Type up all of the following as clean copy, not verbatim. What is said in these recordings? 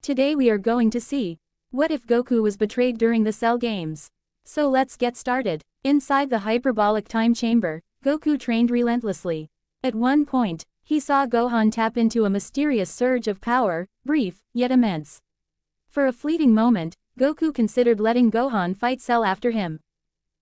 Today we are going to see. What if Goku was betrayed during the Cell Games? So let's get started. Inside the hyperbolic time chamber, Goku trained relentlessly. At one point, he saw Gohan tap into a mysterious surge of power, brief, yet immense. For a fleeting moment, Goku considered letting Gohan fight Cell after him.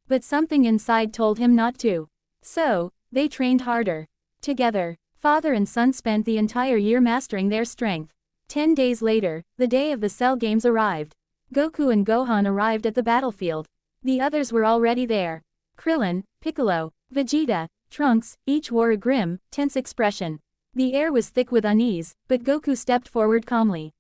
But something inside told him not to. So, they trained harder. Together, father and son spent the entire year mastering their strength. 10 days later, the day of the Cell Games arrived. Goku and Gohan arrived at the battlefield. The others were already there. Krillin, Piccolo, Vegeta, Trunks, each wore a grim, tense expression. The air was thick with unease, but Goku stepped forward calmly.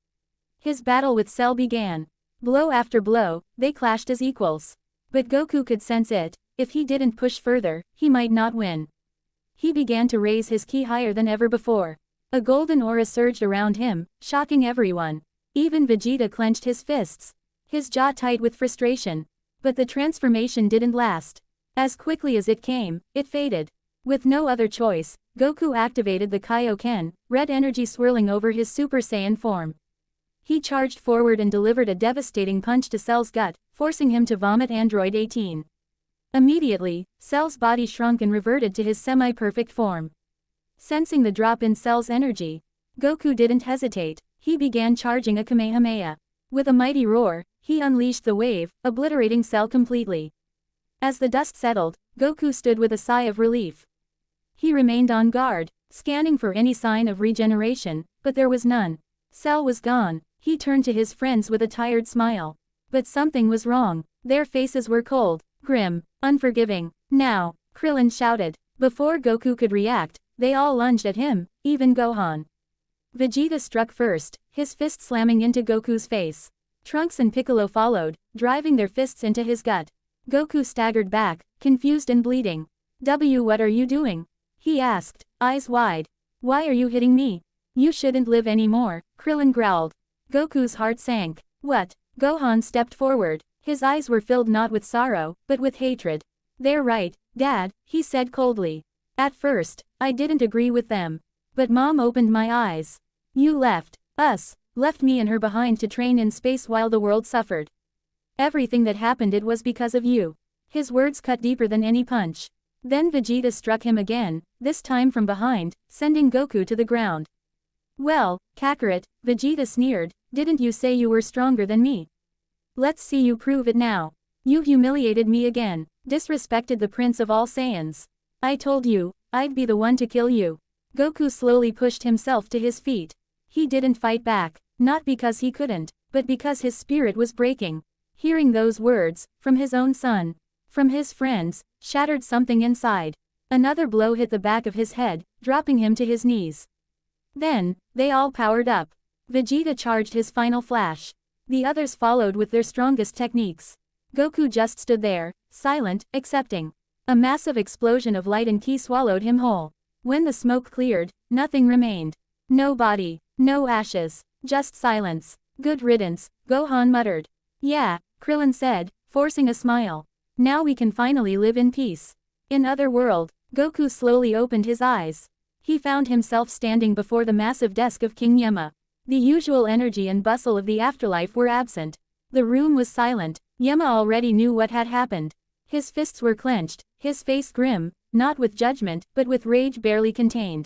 His battle with Cell began. Blow after blow, they clashed as equals. But Goku could sense it. If he didn't push further, he might not win. He began to raise his ki higher than ever before. A golden aura surged around him, shocking everyone. Even Vegeta clenched his fists, his jaw tight with frustration. But the transformation didn't last. As quickly as it came, it faded. With no other choice, Goku activated the Kaioken, red energy swirling over his Super Saiyan form. He charged forward and delivered a devastating punch to Cell's gut, forcing him to vomit Android 18. Immediately, Cell's body shrunk and reverted to his semi-perfect form. Sensing the drop in Cell's energy, Goku didn't hesitate. He began charging a Kamehameha. With a mighty roar, he unleashed the wave, obliterating Cell completely. As the dust settled, Goku stood with a sigh of relief. He remained on guard, scanning for any sign of regeneration, but there was none. Cell was gone. He turned to his friends with a tired smile. But something was wrong. Their faces were cold, grim, unforgiving. Now, Krillin shouted. Before Goku could react, they all lunged at him, even Gohan. Vegeta struck first, his fist slamming into Goku's face. Trunks and Piccolo followed, driving their fists into his gut. Goku staggered back, confused and bleeding. What are you doing? He asked, eyes wide. Why are you hitting me? You shouldn't live anymore, Krillin growled. Goku's heart sank. What? Gohan stepped forward. His eyes were filled not with sorrow, but with hatred. They're right, Dad, he said coldly. At first, I didn't agree with them. But Mom opened my eyes. You left me and her behind to train in space while the world suffered. Everything that happened, it was because of you. His words cut deeper than any punch. Then Vegeta struck him again, this time from behind, sending Goku to the ground. Well, Kakarot, Vegeta sneered, didn't you say you were stronger than me? Let's see you prove it now. You humiliated me again, disrespected the Prince of all Saiyans. I told you, I'd be the one to kill you. Goku slowly pushed himself to his feet. He didn't fight back, not because he couldn't, but because his spirit was breaking. Hearing those words, from his own son, from his friends, shattered something inside. Another blow hit the back of his head, dropping him to his knees. Then, they all powered up. Vegeta charged his final flash. The others followed with their strongest techniques. Goku just stood there, silent, accepting. A massive explosion of light and ki swallowed him whole. When the smoke cleared, nothing remained. No body, no ashes, just silence. Good riddance, Gohan muttered. Yeah, Krillin said, forcing a smile. Now we can finally live in peace. In other world, Goku slowly opened his eyes. He found himself standing before the massive desk of King Yama. The usual energy and bustle of the afterlife were absent. The room was silent. Yama already knew what had happened. His fists were clenched, his face grim, not with judgment, but with rage barely contained.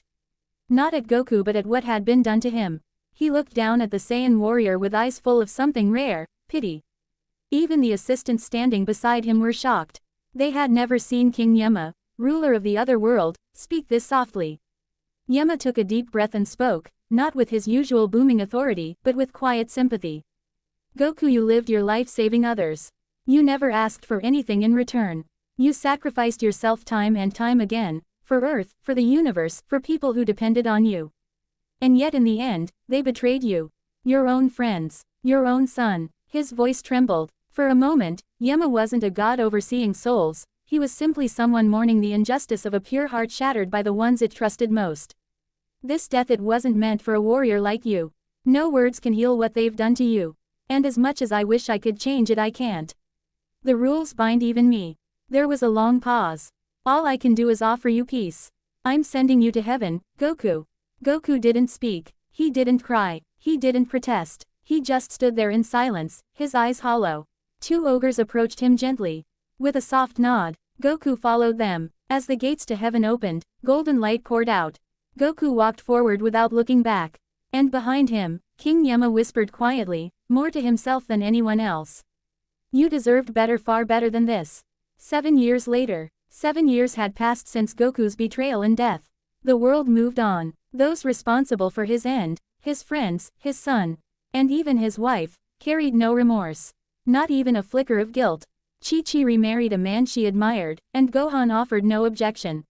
Not at Goku but at what had been done to him. He looked down at the Saiyan warrior with eyes full of something rare, pity. Even the assistants standing beside him were shocked. They had never seen King Yama, ruler of the other world, speak this softly. Yama took a deep breath and spoke, not with his usual booming authority, but with quiet sympathy. Goku, you lived your life saving others. You never asked for anything in return. You sacrificed yourself time and time again, for Earth, for the universe, for people who depended on you. And yet in the end, they betrayed you. Your own friends, your own son. His voice trembled. For a moment, Yama wasn't a god overseeing souls, he was simply someone mourning the injustice of a pure heart shattered by the ones it trusted most. This death, it wasn't meant for a warrior like you. No words can heal what they've done to you. And as much as I wish I could change it, I can't. The rules bind even me. There was a long pause. All I can do is offer you peace. I'm sending you to heaven, Goku. Goku didn't speak. He didn't cry. He didn't protest. He just stood there in silence, his eyes hollow. Two ogres approached him gently. With a soft nod, Goku followed them. As the gates to heaven opened, golden light poured out. Goku walked forward without looking back. And behind him, King Yama whispered quietly, more to himself than anyone else. You deserved better, far better than this. 7 years later. 7 years had passed since Goku's betrayal and death. The world moved on. Those responsible for his end, his friends, his son, and even his wife, carried no remorse. Not even a flicker of guilt. Chi-Chi remarried a man she admired, and Gohan offered no objection.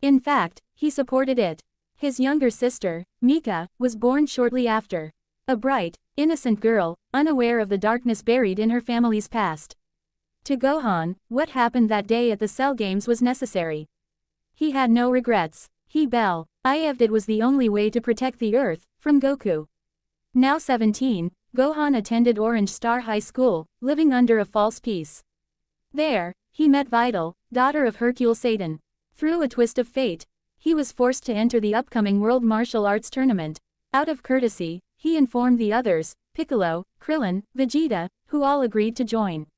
In fact, he supported it. His younger sister, Mika, was born shortly after. A bright, innocent girl, unaware of the darkness buried in her family's past. To Gohan, what happened that day at the Cell Games was necessary. He had no regrets. He believed it was the only way to protect the Earth from Goku. Now 17, Gohan attended Orange Star High School, living under a false peace. There, he met Vital, daughter of Hercule Satan. Through a twist of fate, he was forced to enter the upcoming World Martial Arts Tournament. Out of courtesy, he informed the others, Piccolo, Krillin, Vegeta, who all agreed to join.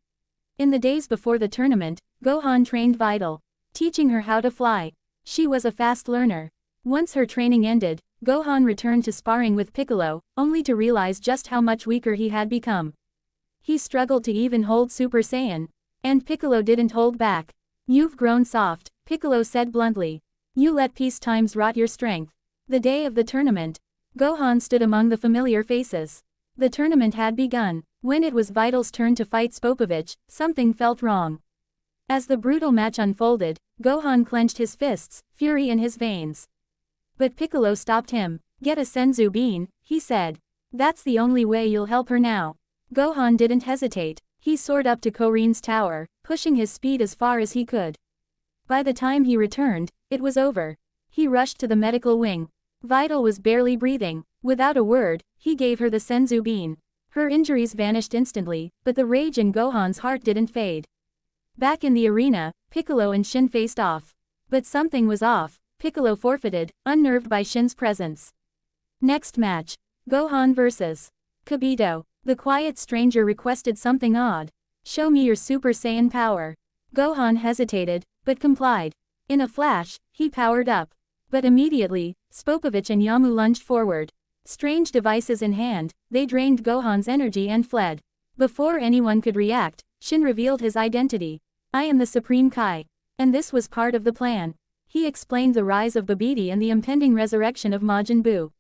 In the days before the tournament, Gohan trained Vital, teaching her how to fly. She was a fast learner. Once her training ended, Gohan returned to sparring with Piccolo, only to realize just how much weaker he had become. He struggled to even hold Super Saiyan. And Piccolo didn't hold back. You've grown soft, Piccolo said bluntly. You let peace times rot your strength. The day of the tournament, Gohan stood among the familiar faces. The tournament had begun. When it was Vital's turn to fight Spopovich, something felt wrong. As the brutal match unfolded, Gohan clenched his fists, fury in his veins. But Piccolo stopped him. Get a Senzu Bean, he said. That's the only way you'll help her now. Gohan didn't hesitate. He soared up to Korin's tower, pushing his speed as far as he could. By the time he returned, it was over. He rushed to the medical wing. Vital was barely breathing. Without a word, he gave her the Senzu Bean. Her injuries vanished instantly, but the rage in Gohan's heart didn't fade. Back in the arena, Piccolo and Shin faced off. But something was off. Piccolo forfeited, unnerved by Shin's presence. Next match. Gohan vs. Kibito. The quiet stranger requested something odd. Show me your Super Saiyan power. Gohan hesitated, but complied. In a flash, he powered up. But immediately, Spopovich and Yamu lunged forward. Strange devices in hand, they drained Gohan's energy and fled. Before anyone could react, Shin revealed his identity. I am the Supreme Kai. And this was part of the plan. He explained the rise of Babidi and the impending resurrection of Majin Buu.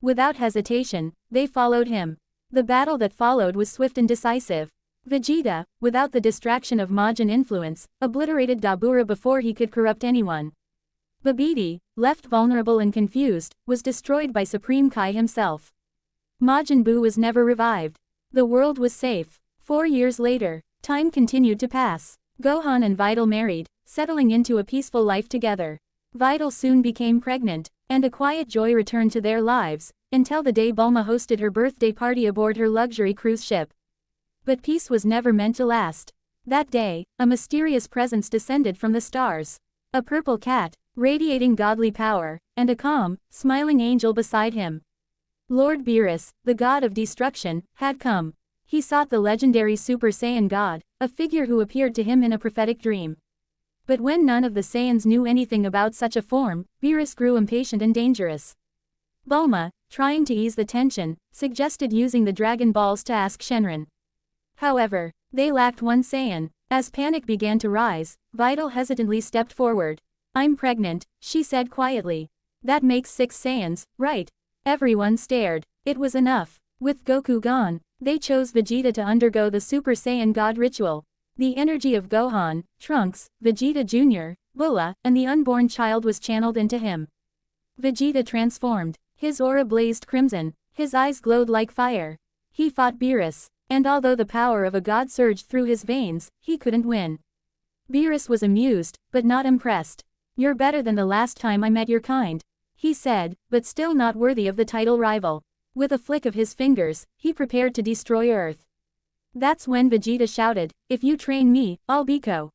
Without hesitation, they followed him. The battle that followed was swift and decisive. Vegeta, without the distraction of Majin influence, obliterated Dabura before he could corrupt anyone. Babidi, left vulnerable and confused, was destroyed by Supreme Kai himself. Majin Buu was never revived. The world was safe. 4 years later, time continued to pass. Gohan and Vital married, settling into a peaceful life together. Vital soon became pregnant, and a quiet joy returned to their lives, until the day Bulma hosted her birthday party aboard her luxury cruise ship. But peace was never meant to last. That day, a mysterious presence descended from the stars. A purple cat, radiating godly power, and a calm, smiling angel beside him. Lord Beerus, the god of destruction, had come. He sought the legendary Super Saiyan god, a figure who appeared to him in a prophetic dream. But when none of the Saiyans knew anything about such a form, Beerus grew impatient and dangerous. Bulma, trying to ease the tension, suggested using the Dragon Balls to ask Shenron. However, they lacked one Saiyan. As panic began to rise, Vital hesitantly stepped forward. I'm pregnant, she said quietly. That makes 6 Saiyans, right? Everyone stared. It was enough. With Goku gone, they chose Vegeta to undergo the Super Saiyan God ritual. The energy of Gohan, Trunks, Vegeta Jr., Bulma, and the unborn child was channeled into him. Vegeta transformed. His aura blazed crimson. His eyes glowed like fire. He fought Beerus, and although the power of a god surged through his veins, he couldn't win. Beerus was amused, but not impressed. You're better than the last time I met your kind, he said, but still not worthy of the title rival. With a flick of his fingers, he prepared to destroy Earth. That's when Vegeta shouted, if you train me, I'll become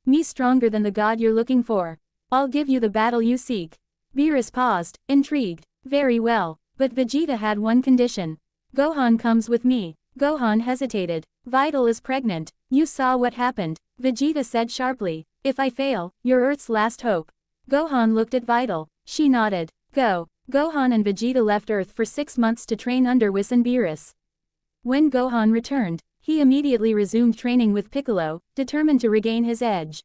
me stronger than the god you're looking for. I'll give you the battle you seek. Beerus paused, intrigued. Very well, but Vegeta had one condition. Gohan comes with me. Gohan hesitated. Videl is pregnant. You saw what happened, Vegeta said sharply. If I fail, you're Earth's last hope. Gohan looked at Videl. She nodded. Go. Gohan and Vegeta left Earth for 6 months to train under Whis and Beerus. When Gohan returned, he immediately resumed training with Piccolo, determined to regain his edge.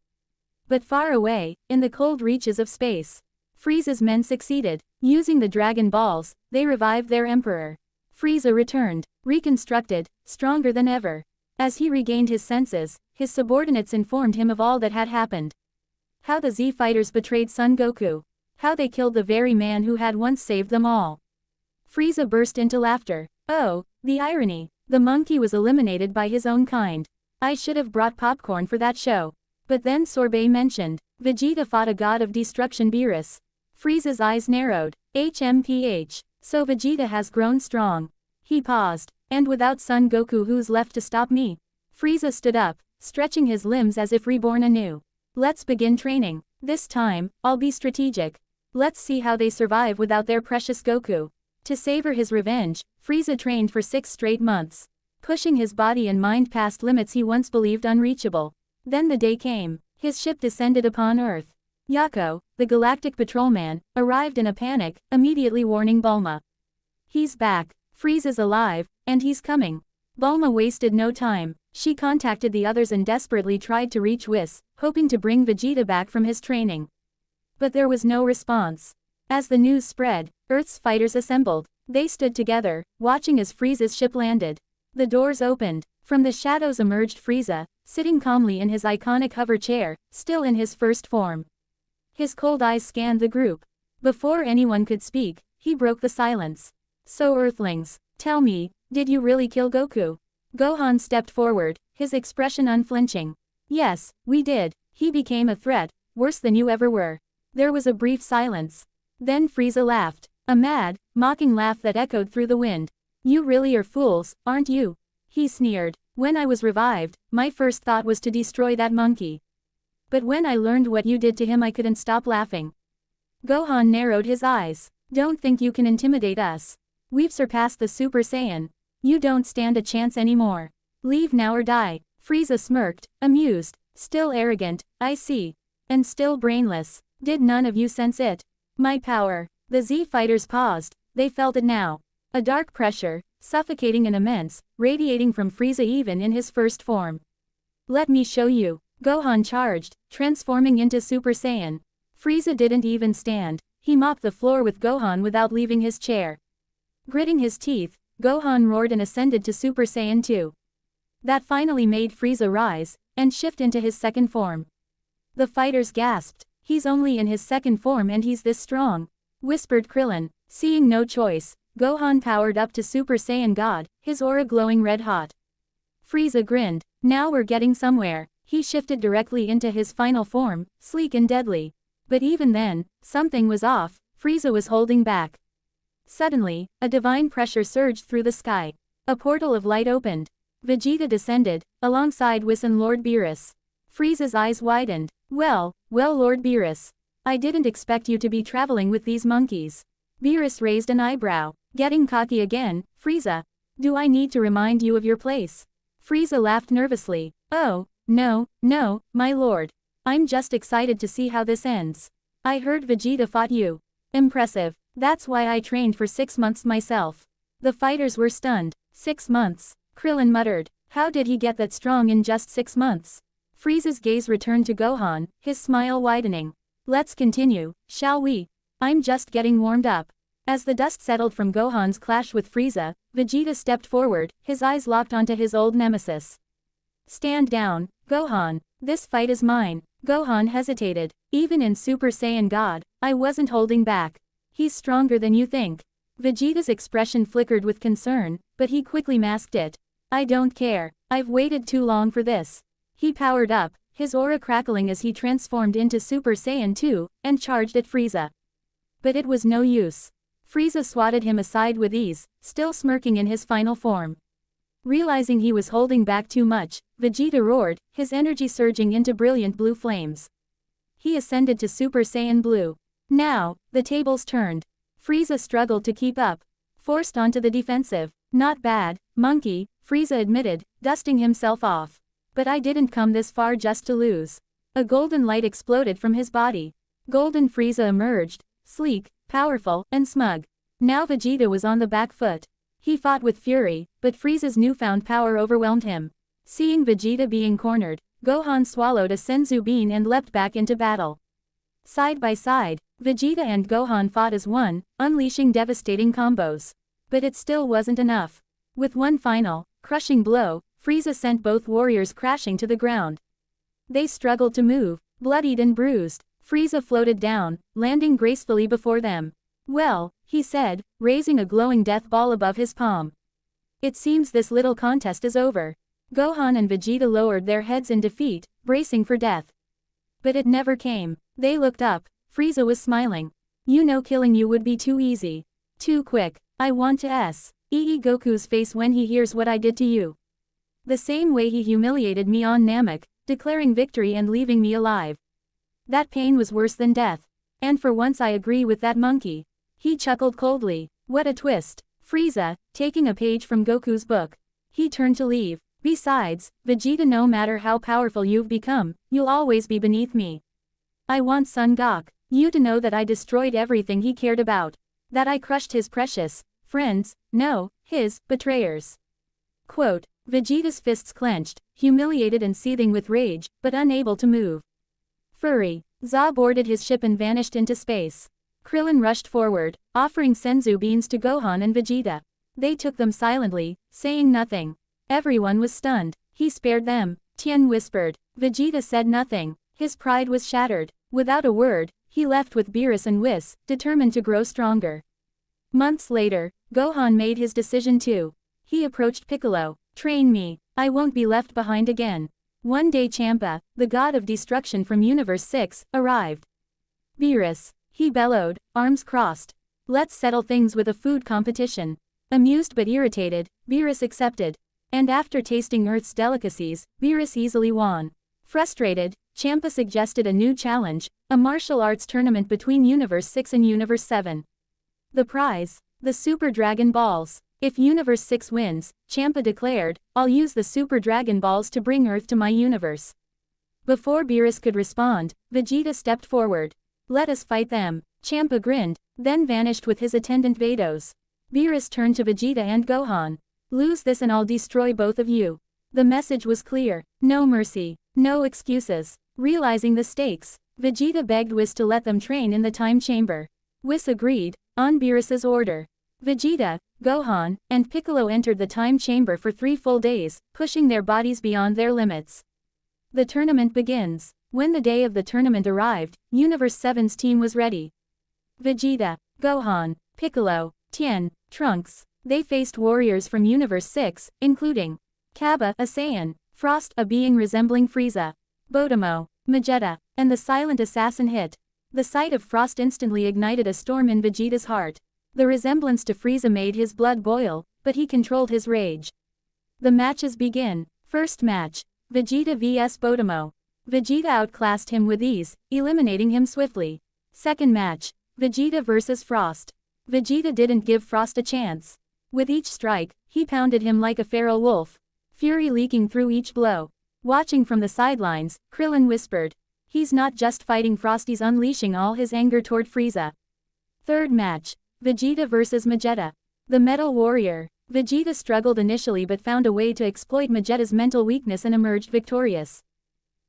But far away, in the cold reaches of space, Frieza's men succeeded. Using the Dragon Balls, they revived their Emperor. Frieza returned, reconstructed, stronger than ever. As he regained his senses, his subordinates informed him of all that had happened. How the Z fighters betrayed Son Goku. How they killed the very man who had once saved them all. Frieza burst into laughter. Oh, the irony. The monkey was eliminated by his own kind. I should have brought popcorn for that show. But then Sorbet mentioned, Vegeta fought a god of destruction Beerus. Frieza's eyes narrowed. HMPH. So Vegeta has grown strong. He paused. And without Son Goku, who's left to stop me? Frieza stood up, stretching his limbs as if reborn anew. Let's begin training. This time, I'll be strategic. Let's see how they survive without their precious Goku. To savor his revenge, Frieza trained for 6 straight months, pushing his body and mind past limits he once believed unreachable. Then the day came. His ship descended upon Earth. Yako, the galactic patrolman, arrived in a panic, immediately warning Bulma. He's back. Frieza's alive, and he's coming. Bulma wasted no time. She contacted the others and desperately tried to reach Whis, hoping to bring Vegeta back from his training. But there was no response. As the news spread, Earth's fighters assembled. They stood together, watching as Frieza's ship landed. The doors opened. From the shadows emerged Frieza, sitting calmly in his iconic hover chair, still in his first form. His cold eyes scanned the group. Before anyone could speak, he broke the silence. So Earthlings, tell me, did you really kill Goku? Gohan stepped forward, his expression unflinching. Yes, we did. He became a threat, worse than you ever were. There was a brief silence. Then Frieza laughed. A mad, mocking laugh that echoed through the wind. You really are fools, aren't you? He sneered. When I was revived, my first thought was to destroy that monkey. But when I learned what you did to him, I couldn't stop laughing. Gohan narrowed his eyes. Don't think you can intimidate us. We've surpassed the Super Saiyan. You don't stand a chance anymore. Leave now or die. Frieza smirked, amused, still arrogant, I see. And still brainless. Did none of you sense it? My power. The Z fighters paused. They felt it now. A dark pressure, suffocating and immense, radiating from Frieza even in his first form. Let me show you. Gohan charged, transforming into Super Saiyan. Frieza didn't even stand. He mopped the floor with Gohan without leaving his chair. Gritting his teeth, Gohan roared and ascended to Super Saiyan 2. That finally made Frieza rise, and shift into his second form. The fighters gasped. He's only in his second form and he's this strong, whispered Krillin. Seeing no choice, Gohan powered up to Super Saiyan God, his aura glowing red hot. Frieza grinned. Now we're getting somewhere. He shifted directly into his final form, sleek and deadly. But even then, something was off. Frieza was holding back. Suddenly, a divine pressure surged through the sky. A portal of light opened. Vegeta descended, alongside Whis and Lord Beerus. Frieza's eyes widened. Well, Lord Beerus. I didn't expect you to be traveling with these monkeys. Beerus raised an eyebrow. Getting cocky again, Frieza. Do I need to remind you of your place? Frieza laughed nervously. Oh, no, my lord. I'm just excited to see how this ends. I heard Vegeta fought you. Impressive. That's why I trained for 6 months myself. The fighters were stunned. 6 months. Krillin muttered. How did he get that strong in just 6 months? Frieza's gaze returned to Gohan, his smile widening. Let's continue, shall we? I'm just getting warmed up. As the dust settled from Gohan's clash with Frieza, Vegeta stepped forward, his eyes locked onto his old nemesis. Stand down, Gohan. This fight is mine. Gohan hesitated. Even in Super Saiyan God, I wasn't holding back. He's stronger than you think. Vegeta's expression flickered with concern, but he quickly masked it. I don't care. I've waited too long for this. He powered up, his aura crackling as he transformed into Super Saiyan 2, and charged at Frieza. But it was no use. Frieza swatted him aside with ease, still smirking in his final form. Realizing he was holding back too much, Vegeta roared, his energy surging into brilliant blue flames. He ascended to Super Saiyan Blue. Now, the tables turned. Frieza struggled to keep up. Forced onto the defensive. Not bad, monkey, Frieza admitted, dusting himself off. But I didn't come this far just to lose. A golden light exploded from his body. Golden Frieza emerged, sleek, powerful, and smug. Now Vegeta was on the back foot. He fought with fury, but Frieza's newfound power overwhelmed him. Seeing Vegeta being cornered, Gohan swallowed a senzu bean and leapt back into battle. Side by side, Vegeta and Gohan fought as one, unleashing devastating combos. But it still wasn't enough. With one final, crushing blow, Frieza sent both warriors crashing to the ground. They struggled to move, bloodied and bruised. Frieza floated down, landing gracefully before them. Well, he said, raising a glowing death ball above his palm. It seems this little contest is over. Gohan and Vegeta lowered their heads in defeat, bracing for death. But it never came. They looked up. Frieza was smiling. You know killing you would be too easy. Too quick. I want to eat Goku's face when he hears what I did to you. The same way he humiliated me on Namek, declaring victory and leaving me alive. That pain was worse than death. And for once I agree with that monkey. He chuckled coldly. What a twist. Frieza, taking a page from Goku's book. He turned to leave. Besides, Vegeta, no matter how powerful you've become, you'll always be beneath me. I want Son Goku to know that I destroyed everything he cared about. That I crushed his precious friends, no, his betrayers. Quote, Vegeta's fists clenched, humiliated and seething with rage, but unable to move. Furry. Za boarded his ship and vanished into space. Krillin rushed forward, offering senzu beans to Gohan and Vegeta. They took them silently, saying nothing. Everyone was stunned. He spared them. Tien whispered. Vegeta said nothing. His pride was shattered. Without a word, he left with Beerus and Whis, determined to grow stronger. Months later, Gohan made his decision too. He approached Piccolo. Train me. I won't be left behind again. One day Champa, the god of destruction from Universe 6, arrived. Beerus. He bellowed, arms crossed. Let's settle things with a food competition. Amused but irritated, Beerus accepted. And after tasting Earth's delicacies, Beerus easily won. Frustrated, Champa suggested a new challenge, a martial arts tournament between Universe 6 and Universe 7. The prize? The Super Dragon Balls. If Universe 6 wins, Champa declared, I'll use the Super Dragon Balls to bring Earth to my universe. Before Beerus could respond, Vegeta stepped forward. Let us fight them. Champa grinned, then vanished with his attendant Vados. Beerus turned to Vegeta and Gohan. Lose this and I'll destroy both of you. The message was clear. No mercy. No excuses. Realizing the stakes, Vegeta begged Whis to let them train in the time chamber. Whis agreed, on Beerus's order. Vegeta, Gohan, and Piccolo entered the time chamber for 3 full days, pushing their bodies beyond their limits. The tournament begins. When the day of the tournament arrived, Universe 7's team was ready. Vegeta, Gohan, Piccolo, Tien, Trunks. They faced warriors from Universe 6, including Cabba, a Saiyan, Frost, a being resembling Frieza, Botomo, Vegeta, and the silent assassin Hit. The sight of Frost instantly ignited a storm in Vegeta's heart. The resemblance to Frieza made his blood boil, but he controlled his rage. The matches begin. First match, Vegeta vs Botomo. Vegeta outclassed him with ease, eliminating him swiftly. Second match, Vegeta vs Frost. Vegeta didn't give Frost a chance. With each strike, he pounded him like a feral wolf, fury leaking through each blow. Watching from the sidelines, Krillin whispered, he's not just fighting Frost, he's unleashing all his anger toward Frieza. Third match, Vegeta vs Vegeta. The Metal Warrior. Vegeta struggled initially but found a way to exploit Vegeta's mental weakness and emerged victorious.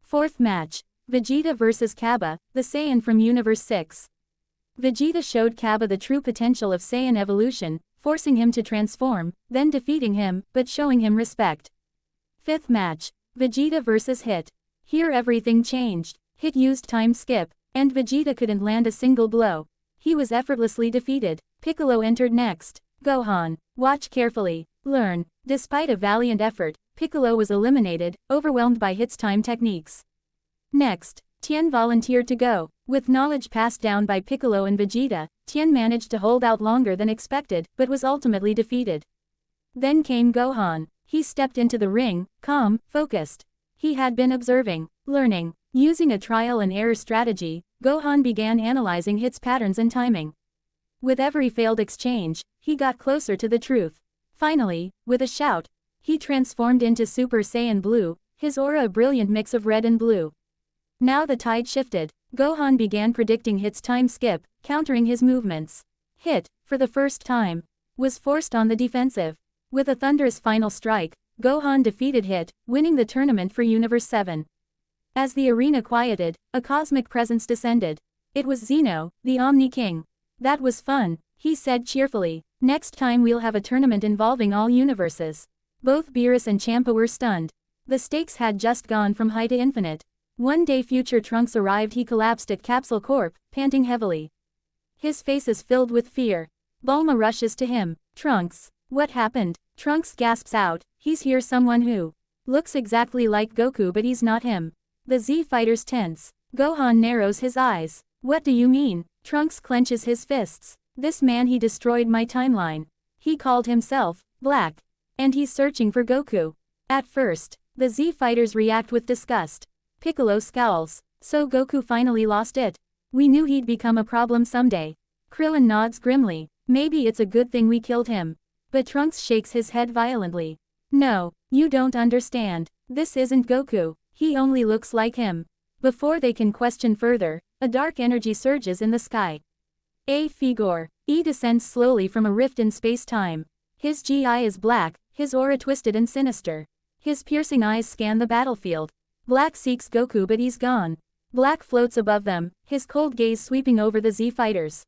Fourth match, Vegeta vs Cabba, the Saiyan from Universe 6. Vegeta showed Cabba the true potential of Saiyan evolution, forcing him to transform, then defeating him, but showing him respect. Fifth match, Vegeta vs Hit. Here everything changed. Hit used time skip, and Vegeta couldn't land a single blow. He was effortlessly defeated. Piccolo entered next. Gohan, watch carefully. Learn. Despite a valiant effort, Piccolo was eliminated, overwhelmed by Hit's time techniques. Next, Tien volunteered to go. With knowledge passed down by Piccolo and Vegeta, Tien managed to hold out longer than expected, but was ultimately defeated. Then came Gohan. He stepped into the ring, calm, focused. He had been observing, learning. Using a trial and error strategy, Gohan began analyzing Hit's patterns and timing. With every failed exchange, he got closer to the truth. Finally, with a shout, he transformed into Super Saiyan Blue, his aura a brilliant mix of red and blue. Now the tide shifted. Gohan began predicting Hit's time skip, countering his movements. Hit, for the first time, was forced on the defensive. With a thunderous final strike, Gohan defeated Hit, winning the tournament for Universe 7. As the arena quieted, a cosmic presence descended. It was Zeno, the Omni King. That was fun, he said cheerfully. Next time we'll have a tournament involving all universes. Both Beerus and Champa were stunned. The stakes had just gone from high to infinite. One day future Trunks arrived. He collapsed at Capsule Corp, panting heavily. His face is filled with fear. Bulma rushes to him. Trunks, what happened? Trunks gasps out, he's here, someone who looks exactly like Goku, but he's not him. The Z fighters tense. Gohan narrows his eyes. What do you mean? Trunks clenches his fists. This man, he destroyed my timeline. He called himself Black. And he's searching for Goku. At first, the Z fighters react with disgust. Piccolo scowls. So Goku finally lost it. We knew he'd become a problem someday. Krillin nods grimly. Maybe it's a good thing we killed him. But Trunks shakes his head violently. No, you don't understand. This isn't Goku. He only looks like him. Before they can question further, a dark energy surges in the sky. A figure. E descends slowly from a rift in space-time. His GI is black, his aura twisted and sinister. His piercing eyes scan the battlefield. Black seeks Goku, but he's gone. Black floats above them, his cold gaze sweeping over the Z fighters.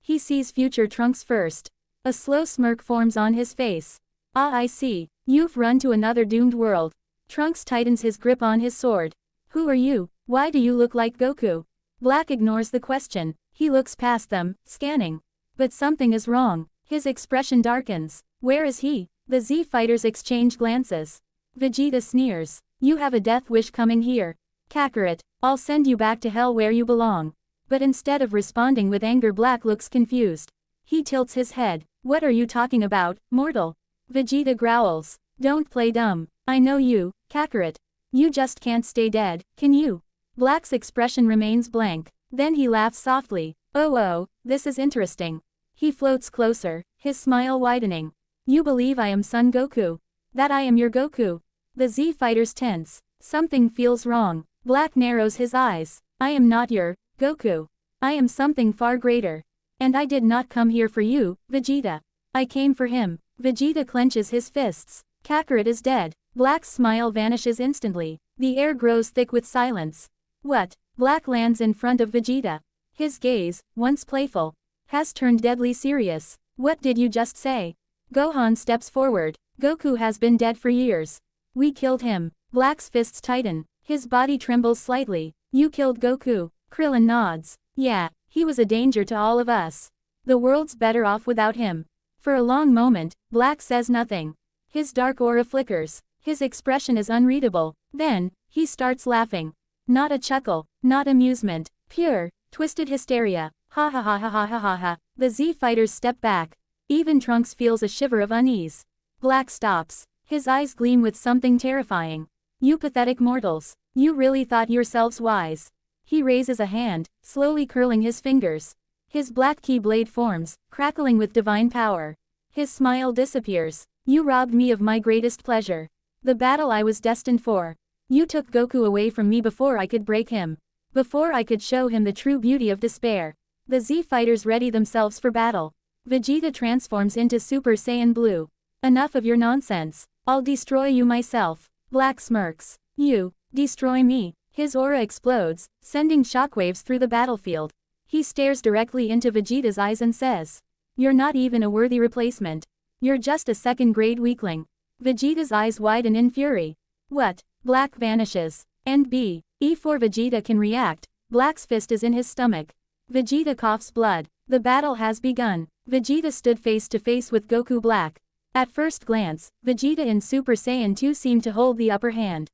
He sees future Trunks first. A slow smirk forms on his face. Ah, I see. You've run to another doomed world. Trunks tightens his grip on his sword. Who are you? Why do you look like Goku? Black ignores the question. He looks past them, scanning. But something is wrong. His expression darkens. Where is he? The Z fighters exchange glances. Vegeta sneers. You have a death wish coming here. Kakarot, I'll send you back to hell where you belong. But instead of responding with anger, Black looks confused. He tilts his head. What are you talking about, mortal? Vegeta growls. Don't play dumb. I know you, Kakarot. You just can't stay dead, can you? Black's expression remains blank. Then he laughs softly. Oh, this is interesting. He floats closer, his smile widening. You believe I am Son Goku? That I am your Goku? The Z fighters tense. Something feels wrong. Black narrows his eyes. I am not your Goku. I am something far greater. And I did not come here for you, Vegeta. I came for him. Vegeta clenches his fists. Kakarot is dead. Black's smile vanishes instantly. The air grows thick with silence. What? Black lands in front of Vegeta. His gaze, once playful, has turned deadly serious. What did you just say? Gohan steps forward. Goku has been dead for years. We killed him. Black's fists tighten. His body trembles slightly. You killed Goku. Krillin nods. Yeah, he was a danger to all of us. The world's better off without him. For a long moment, Black says nothing. His dark aura flickers. His expression is unreadable. Then, he starts laughing. Not a chuckle, not amusement. Pure, twisted hysteria. Ha ha ha ha ha ha ha ha. The Z fighters step back. Even Trunks feels a shiver of unease. Black stops. His eyes gleam with something terrifying. You pathetic mortals. You really thought yourselves wise. He raises a hand, slowly curling his fingers. His black keyblade forms, crackling with divine power. His smile disappears. You robbed me of my greatest pleasure. The battle I was destined for. You took Goku away from me before I could break him. Before I could show him the true beauty of despair. The Z fighters ready themselves for battle. Vegeta transforms into Super Saiyan Blue. Enough of your nonsense. I'll destroy you myself. Black smirks. You destroy me. His aura explodes, sending shockwaves through the battlefield. He stares directly into Vegeta's eyes and says, "You're not even a worthy replacement. You're just a second-grade weakling." Vegeta's eyes widen in fury. What? Black vanishes. And before Vegeta can react, Black's fist is in his stomach. Vegeta coughs blood. The battle has begun. Vegeta stood face to face with Goku Black. At first glance, Vegeta in Super Saiyan 2 seemed to hold the upper hand.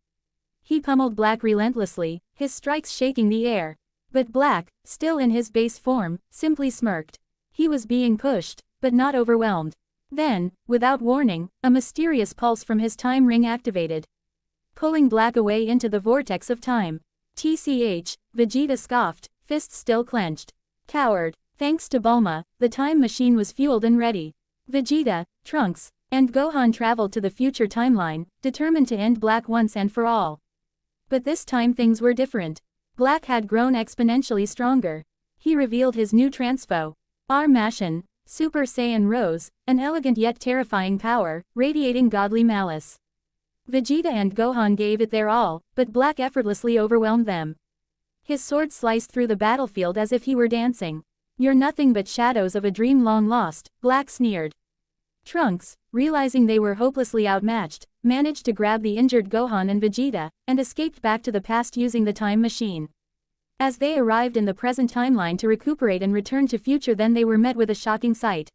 He pummeled Black relentlessly, his strikes shaking the air. But Black, still in his base form, simply smirked. He was being pushed, but not overwhelmed. Then, without warning, a mysterious pulse from his time ring activated, pulling Black away into the vortex of time. TCH, Vegeta scoffed, fists still clenched. Coward. Thanks to Bulma, the time machine was fueled and ready. Vegeta, Trunks, And Gohan traveled to the future timeline, determined to end Black once and for all. But this time things were different. Black had grown exponentially stronger. He revealed his new transfo. Armashin, Super Saiyan rose, an elegant yet terrifying power, radiating godly malice. Vegeta and Gohan gave it their all, but Black effortlessly overwhelmed them. His sword sliced through the battlefield as if he were dancing. "You're nothing but shadows of a dream long lost," Black sneered. Trunks, realizing they were hopelessly outmatched, managed to grab the injured Gohan and Vegeta, and escaped back to the past using the time machine. As they arrived in the present timeline to recuperate and return to future, then they were met with a shocking sight.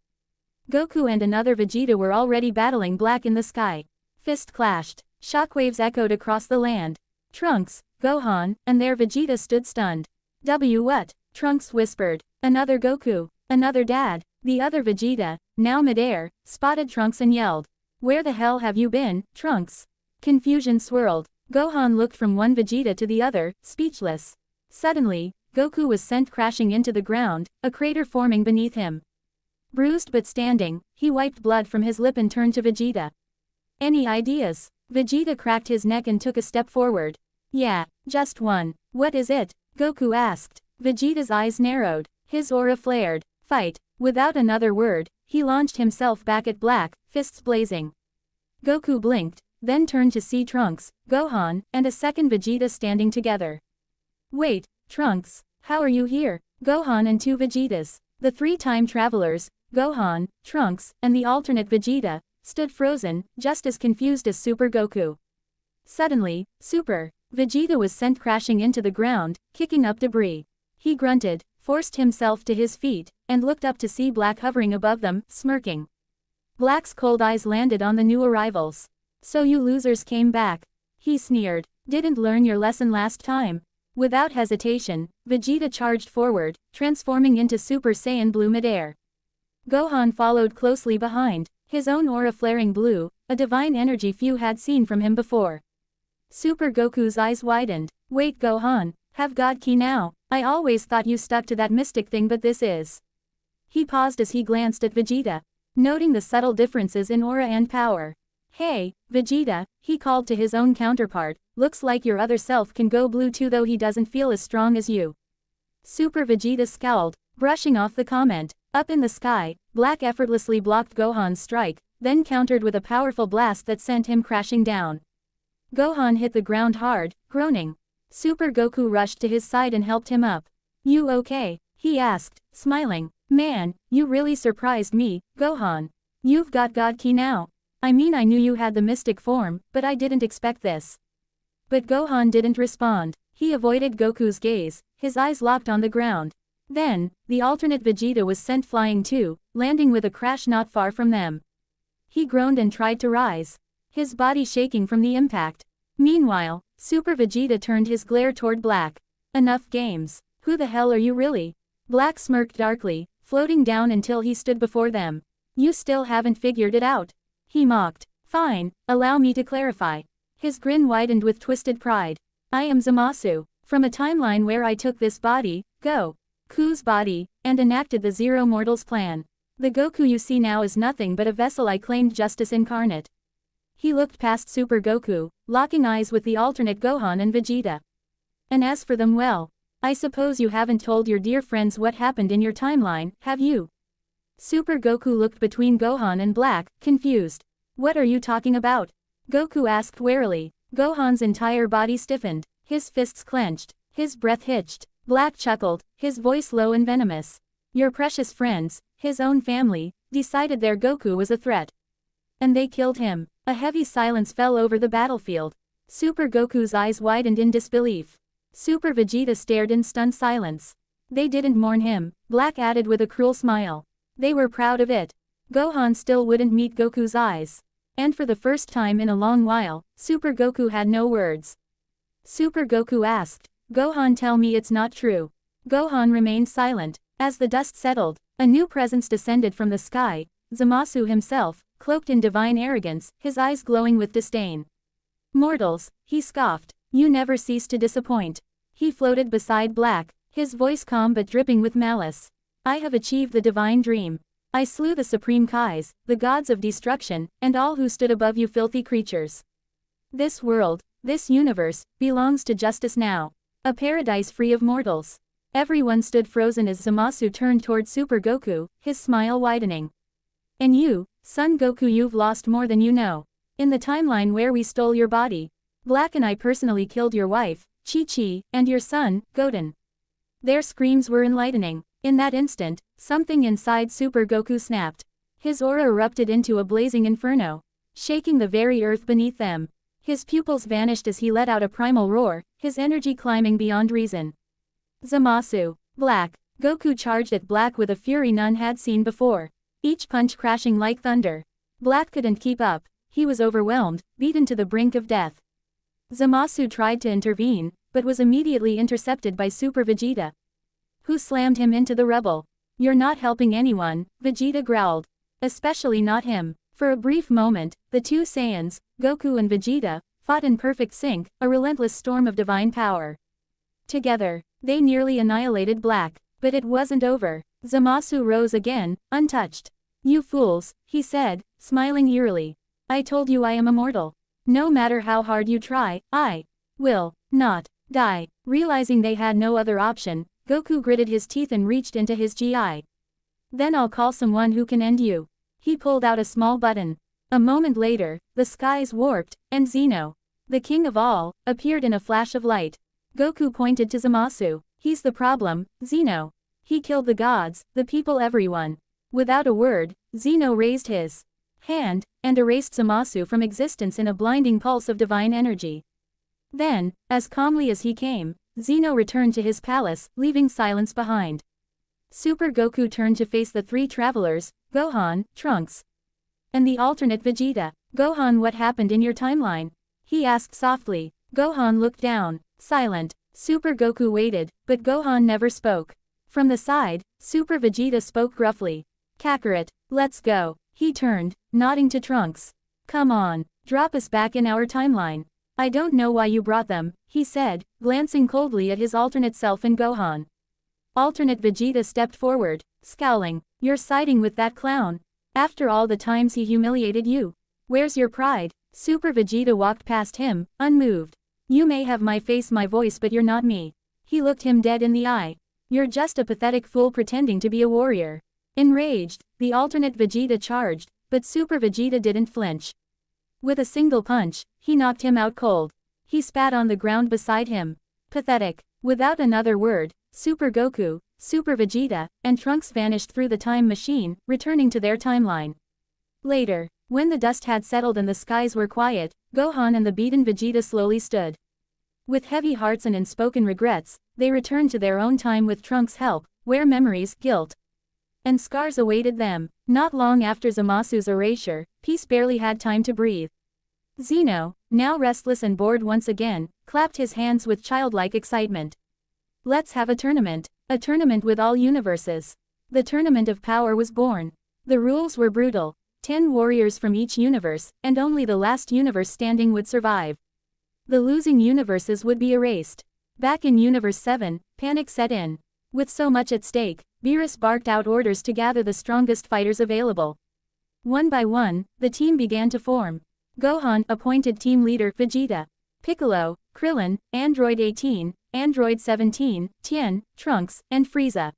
Goku and another Vegeta were already battling Black in the sky. Fist clashed. Shockwaves echoed across the land. Trunks, Gohan, and their Vegeta stood stunned. What? Trunks whispered. Another Goku. Another dad. The other Vegeta, now midair, spotted Trunks and yelled. "Where the hell have you been, Trunks?" Confusion swirled. Gohan looked from one Vegeta to the other, speechless. Suddenly, Goku was sent crashing into the ground, a crater forming beneath him. Bruised but standing, he wiped blood from his lip and turned to Vegeta. "Any ideas?" Vegeta cracked his neck and took a step forward. "Yeah, just one." "What is it?" Goku asked. Vegeta's eyes narrowed. His aura flared. "Fight." Without another word, he launched himself back at Black, fists blazing. Goku blinked, then turned to see Trunks, Gohan, and a second Vegeta standing together. "Wait, Trunks, how are you here?" Gohan and two Vegetas, the three time travelers, Gohan, Trunks, and the alternate Vegeta, stood frozen, just as confused as Super Goku. Suddenly, Super Vegeta was sent crashing into the ground, kicking up debris. He grunted, forced himself to his feet, and looked up to see Black hovering above them, smirking. Black's cold eyes landed on the new arrivals. "So you losers came back," he sneered. "Didn't learn your lesson last time." Without hesitation, Vegeta charged forward, transforming into Super Saiyan Blue midair. Gohan followed closely behind, his own aura flaring blue, a divine energy few had seen from him before. Super Goku's eyes widened. "Wait, Gohan, have God Ki now? I always thought you stuck to that mystic thing, but this is..." He paused as he glanced at Vegeta, noting the subtle differences in aura and power. "Hey, Vegeta," he called to his own counterpart, "looks like your other self can go blue too, though he doesn't feel as strong as you." Super Vegeta scowled, brushing off the comment. Up in the sky, Black effortlessly blocked Gohan's strike, then countered with a powerful blast that sent him crashing down. Gohan hit the ground hard, groaning. Super Goku rushed to his side and helped him up. "You okay?" he asked, smiling. "Man, you really surprised me, Gohan. You've got God Ki now. I mean, I knew you had the mystic form, but I didn't expect this." But Gohan didn't respond. He avoided Goku's gaze, his eyes locked on the ground. Then, the alternate Vegeta was sent flying too, landing with a crash not far from them. He groaned and tried to rise, his body shaking from the impact. Meanwhile, Super Vegeta turned his glare toward Black. "Enough games. Who the hell are you really?" Black smirked darkly, floating down until he stood before them. "You still haven't figured it out," he mocked. "Fine, allow me to clarify." His grin widened with twisted pride. "I am Zamasu, from a timeline where I took this body, Goku's body, and enacted the Zero Mortals plan. The Goku you see now is nothing but a vessel I claimed justice incarnate." He looked past Super Goku, locking eyes with the alternate Gohan and Vegeta. "And as for them, well, I suppose you haven't told your dear friends what happened in your timeline, have you?" Super Goku looked between Gohan and Black, confused. "What are you talking about?" Goku asked warily. Gohan's entire body stiffened, his fists clenched, his breath hitched. Black chuckled, his voice low and venomous. "Your precious friends, his own family, decided their Goku was a threat. And they killed him." A heavy silence fell over the battlefield. Super Goku's eyes widened in disbelief. Super Vegeta stared in stunned silence. "They didn't mourn him," Black added with a cruel smile. "They were proud of it." Gohan still wouldn't meet Goku's eyes. And for the first time in a long while, Super Goku had no words. Super Goku asked, "Gohan, tell me it's not true." Gohan remained silent. As the dust settled, a new presence descended from the sky, Zamasu himself, cloaked in divine arrogance, his eyes glowing with disdain. "Mortals," he scoffed, "you never cease to disappoint." He floated beside Black, his voice calm but dripping with malice. "I have achieved the divine dream. I slew the supreme Kais, the gods of destruction, and all who stood above you filthy creatures. This world, this universe, belongs to justice now. A paradise free of mortals. Everyone stood frozen as Zamasu turned toward Super Goku, his smile widening. And you, Son Goku, you've lost more than you know. In the timeline where we stole your body, Black and I personally killed your wife, Chi-Chi, and your son, Goten. Their screams were enlightening. In that instant, something inside Super Goku snapped. His aura erupted into a blazing inferno, shaking the very earth beneath them. His pupils vanished as he let out a primal roar, his energy climbing beyond reason. Zamasu, Black. Goku charged at Black with a fury none had seen before, each punch crashing like thunder. Black couldn't keep up, he was overwhelmed, beaten to the brink of death. Zamasu tried to intervene, but was immediately intercepted by Super Vegeta, who slammed him into the rubble. You're not helping anyone, Vegeta growled. Especially not him. For a brief moment, the two Saiyans, Goku and Vegeta, fought in perfect sync, a relentless storm of divine power. Together, they nearly annihilated Black. But it wasn't over. Zamasu rose again, untouched. You fools, he said, smiling eerily. I told you I am immortal. No matter how hard you try, I will not die. Realizing they had no other option, Goku gritted his teeth and reached into his GI. Then I'll call someone who can end you. He pulled out a small button. A moment later, the skies warped, and Zeno, the king of all, appeared in a flash of light. Goku pointed to Zamasu. He's the problem, Zeno. He killed the gods, the people, everyone. Without a word, Zeno raised his hand, and erased Zamasu from existence in a blinding pulse of divine energy. Then, as calmly as he came, Zeno returned to his palace, leaving silence behind. Super Goku turned to face the three travelers, Gohan, Trunks, and the alternate Vegeta. Gohan, what happened in your timeline? He asked softly. Gohan looked down, silent. Super Goku waited, but Gohan never spoke. From the side, Super Vegeta spoke gruffly. Kakarot, let's go. He turned, nodding to Trunks. Come on, drop us back in our timeline. I don't know why you brought them, he said, glancing coldly at his alternate self and Gohan. Alternate Vegeta stepped forward, scowling. You're siding with that clown. After all the times he humiliated you. Where's your pride? Super Vegeta walked past him, unmoved. You may have my face, my voice, but you're not me. He looked him dead in the eye. You're just a pathetic fool pretending to be a warrior. Enraged, the alternate Vegeta charged, but Super Vegeta didn't flinch. With a single punch, he knocked him out cold. He spat on the ground beside him. Pathetic. Without another word, Super Goku, Super Vegeta, and Trunks vanished through the time machine, returning to their timeline. Later, when the dust had settled and the skies were quiet, Gohan and the beaten Vegeta slowly stood. With heavy hearts and unspoken regrets, they returned to their own time with Trunks' help, where memories, guilt, and scars awaited them. Not long after Zamasu's erasure, peace barely had time to breathe. Zeno, now restless and bored once again, clapped his hands with childlike excitement. Let's have a tournament with all universes. The tournament of power was born. The rules were brutal. 10 warriors from each universe, and only the last universe standing would survive. The losing universes would be erased. Back in Universe 7, panic set in. With so much at stake, Beerus barked out orders to gather the strongest fighters available. One by one, the team began to form. Gohan appointed team leader Vegeta. Piccolo, Krillin, Android 18, Android 17, Tien, Trunks, and Frieza.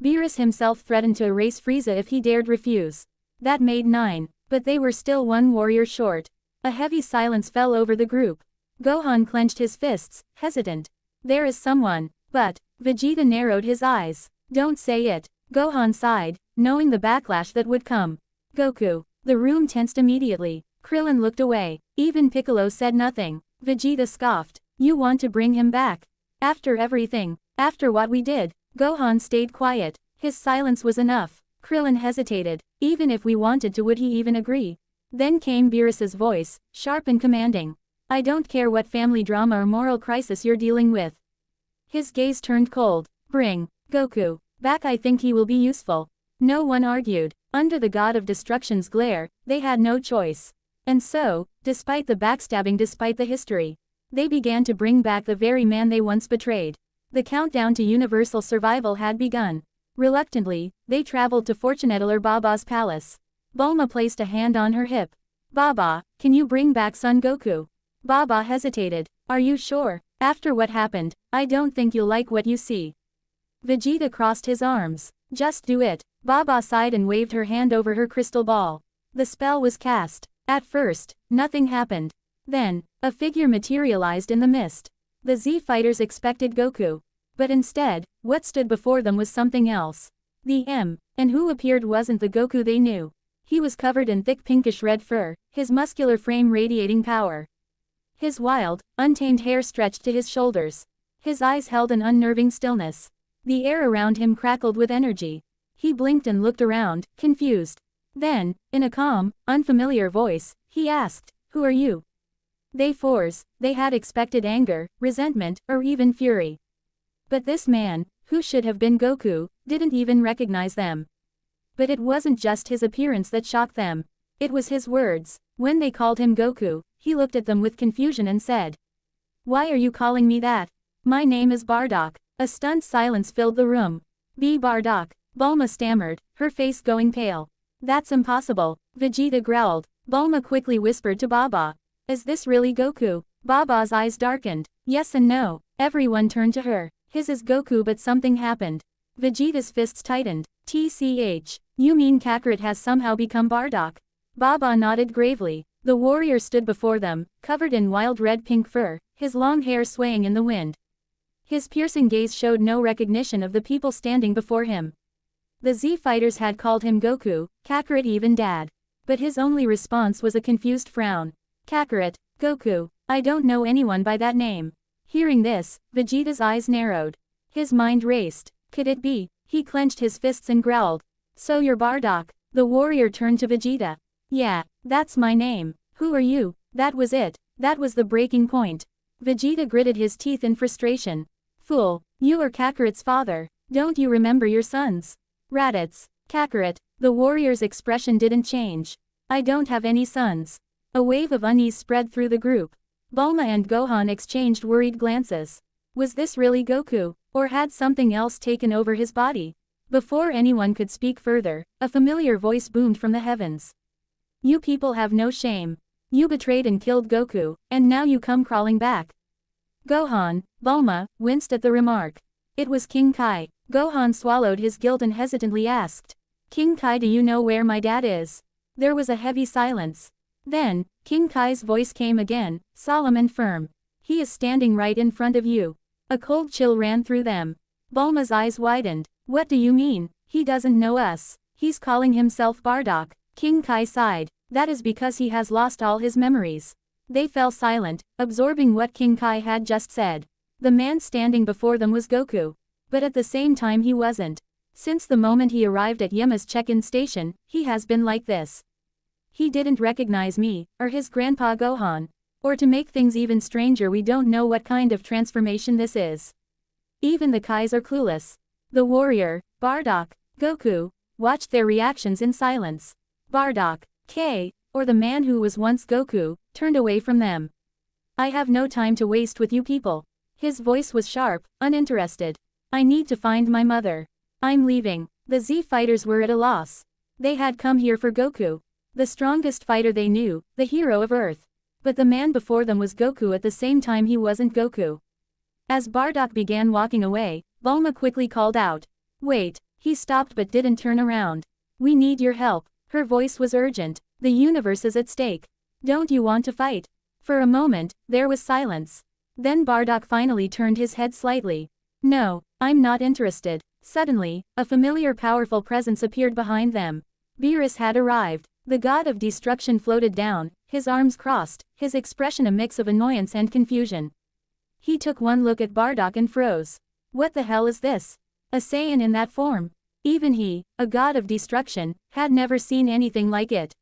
Beerus himself threatened to erase Frieza if he dared refuse. That made 9, but they were still one warrior short. A heavy silence fell over the group. Gohan clenched his fists, hesitant. There is someone, but Vegeta narrowed his eyes. Don't say it. Gohan sighed, knowing the backlash that would come. Goku. The room tensed immediately. Krillin looked away. Even Piccolo said nothing. Vegeta scoffed. You want to bring him back? After everything? After what we did? Gohan stayed quiet. His silence was enough. Krillin hesitated. Even if we wanted to, would he even agree? Then came Beerus's voice, sharp and commanding. I don't care what family drama or moral crisis you're dealing with. His gaze turned cold. Bring Goku back. I think he will be useful. No one argued. Under the god of destruction's glare, they had no choice. And so, despite the backstabbing, despite the history, they began to bring back the very man they once betrayed. The countdown to universal survival had begun. Reluctantly, they traveled to Fortuneteller Baba's palace. Bulma placed a hand on her hip. Baba, can you bring back Son Goku? Baba hesitated. Are you sure? After what happened, I don't think you'll like what you see. Vegeta crossed his arms. Just do it. Baba sighed and waved her hand over her crystal ball. The spell was cast. At first, nothing happened. Then, a figure materialized in the mist. The Z fighters expected Goku. But instead, what stood before them was something else. And who appeared wasn't the Goku they knew. He was covered in thick pinkish red fur, his muscular frame radiating power. His wild, untamed hair stretched to his shoulders. His eyes held an unnerving stillness. The air around him crackled with energy. He blinked and looked around, confused. Then, in a calm, unfamiliar voice, he asked, "Who are you?" They had expected anger, resentment, or even fury. But this man, who should have been Goku, didn't even recognize them. But it wasn't just his appearance that shocked them. It was his words. When they called him Goku, he looked at them with confusion and said, "Why are you calling me that? My name is Bardock." A stunned silence filled the room. "Be Bardock," Bulma stammered, her face going pale. "That's impossible," Vegeta growled. Bulma quickly whispered to Baba, "Is this really Goku?" Baba's eyes darkened. Yes and no. Everyone turned to her. His is Goku, but something happened. Vegeta's fists tightened. "TCH. You mean Kakarot has somehow become Bardock?" Baba nodded gravely. The warrior stood before them, covered in wild red-pink fur, his long hair swaying in the wind. His piercing gaze showed no recognition of the people standing before him. The Z fighters had called him Goku, Kakarot, even Dad. But his only response was a confused frown. "Kakarot, Goku, I don't know anyone by that name." Hearing this, Vegeta's eyes narrowed. His mind raced. Could it be? He clenched his fists and growled. "So you're Bardock?" The warrior turned to Vegeta. "Yeah, that's my name. Who are you?" That was it. That was the breaking point. Vegeta gritted his teeth in frustration. "Fool, you are Kakarot's father. Don't you remember your sons?" "Raditz, Kakarot." The warrior's expression didn't change. "I don't have any sons." A wave of unease spread through the group. Bulma and Gohan exchanged worried glances. Was this really Goku, or had something else taken over his body? Before anyone could speak further, a familiar voice boomed from the heavens. "You people have no shame. You betrayed and killed Goku, and now you come crawling back." Gohan, Bulma, winced at the remark. It was King Kai. Gohan swallowed his guilt and hesitantly asked, "King Kai, do you know where my dad is?" There was a heavy silence. Then, King Kai's voice came again, solemn and firm. "He is standing right in front of you." A cold chill ran through them. Bulma's eyes widened. "What do you mean? He doesn't know us. He's calling himself Bardock." King Kai sighed. "That is because he has lost all his memories." They fell silent, absorbing what King Kai had just said. The man standing before them was Goku. But at the same time he wasn't. Since the moment he arrived at Yama's check-in station, he has been like this. He didn't recognize me, or his grandpa Gohan. Or to make things even stranger, we don't know what kind of transformation this is. Even the Kais are clueless. The warrior, Bardock, Goku, watched their reactions in silence. Bardock, or the man who was once Goku, turned away from them. "I have no time to waste with you people." His voice was sharp, uninterested. "I need to find my mother. I'm leaving." The Z fighters were at a loss. They had come here for Goku, the strongest fighter they knew, the hero of Earth. But the man before them was Goku at the same time he wasn't Goku. As Bardock began walking away, Bulma quickly called out, "Wait." He stopped but didn't turn around. "We need your help." Her voice was urgent. "The universe is at stake. Don't you want to fight?" For a moment, there was silence. Then Bardock finally turned his head slightly. "No, I'm not interested." Suddenly, a familiar powerful presence appeared behind them. Beerus had arrived. The god of destruction floated down, his arms crossed, his expression a mix of annoyance and confusion. He took one look at Bardock and froze. What the hell is this? A Saiyan in that form? Even he, a god of destruction, had never seen anything like it.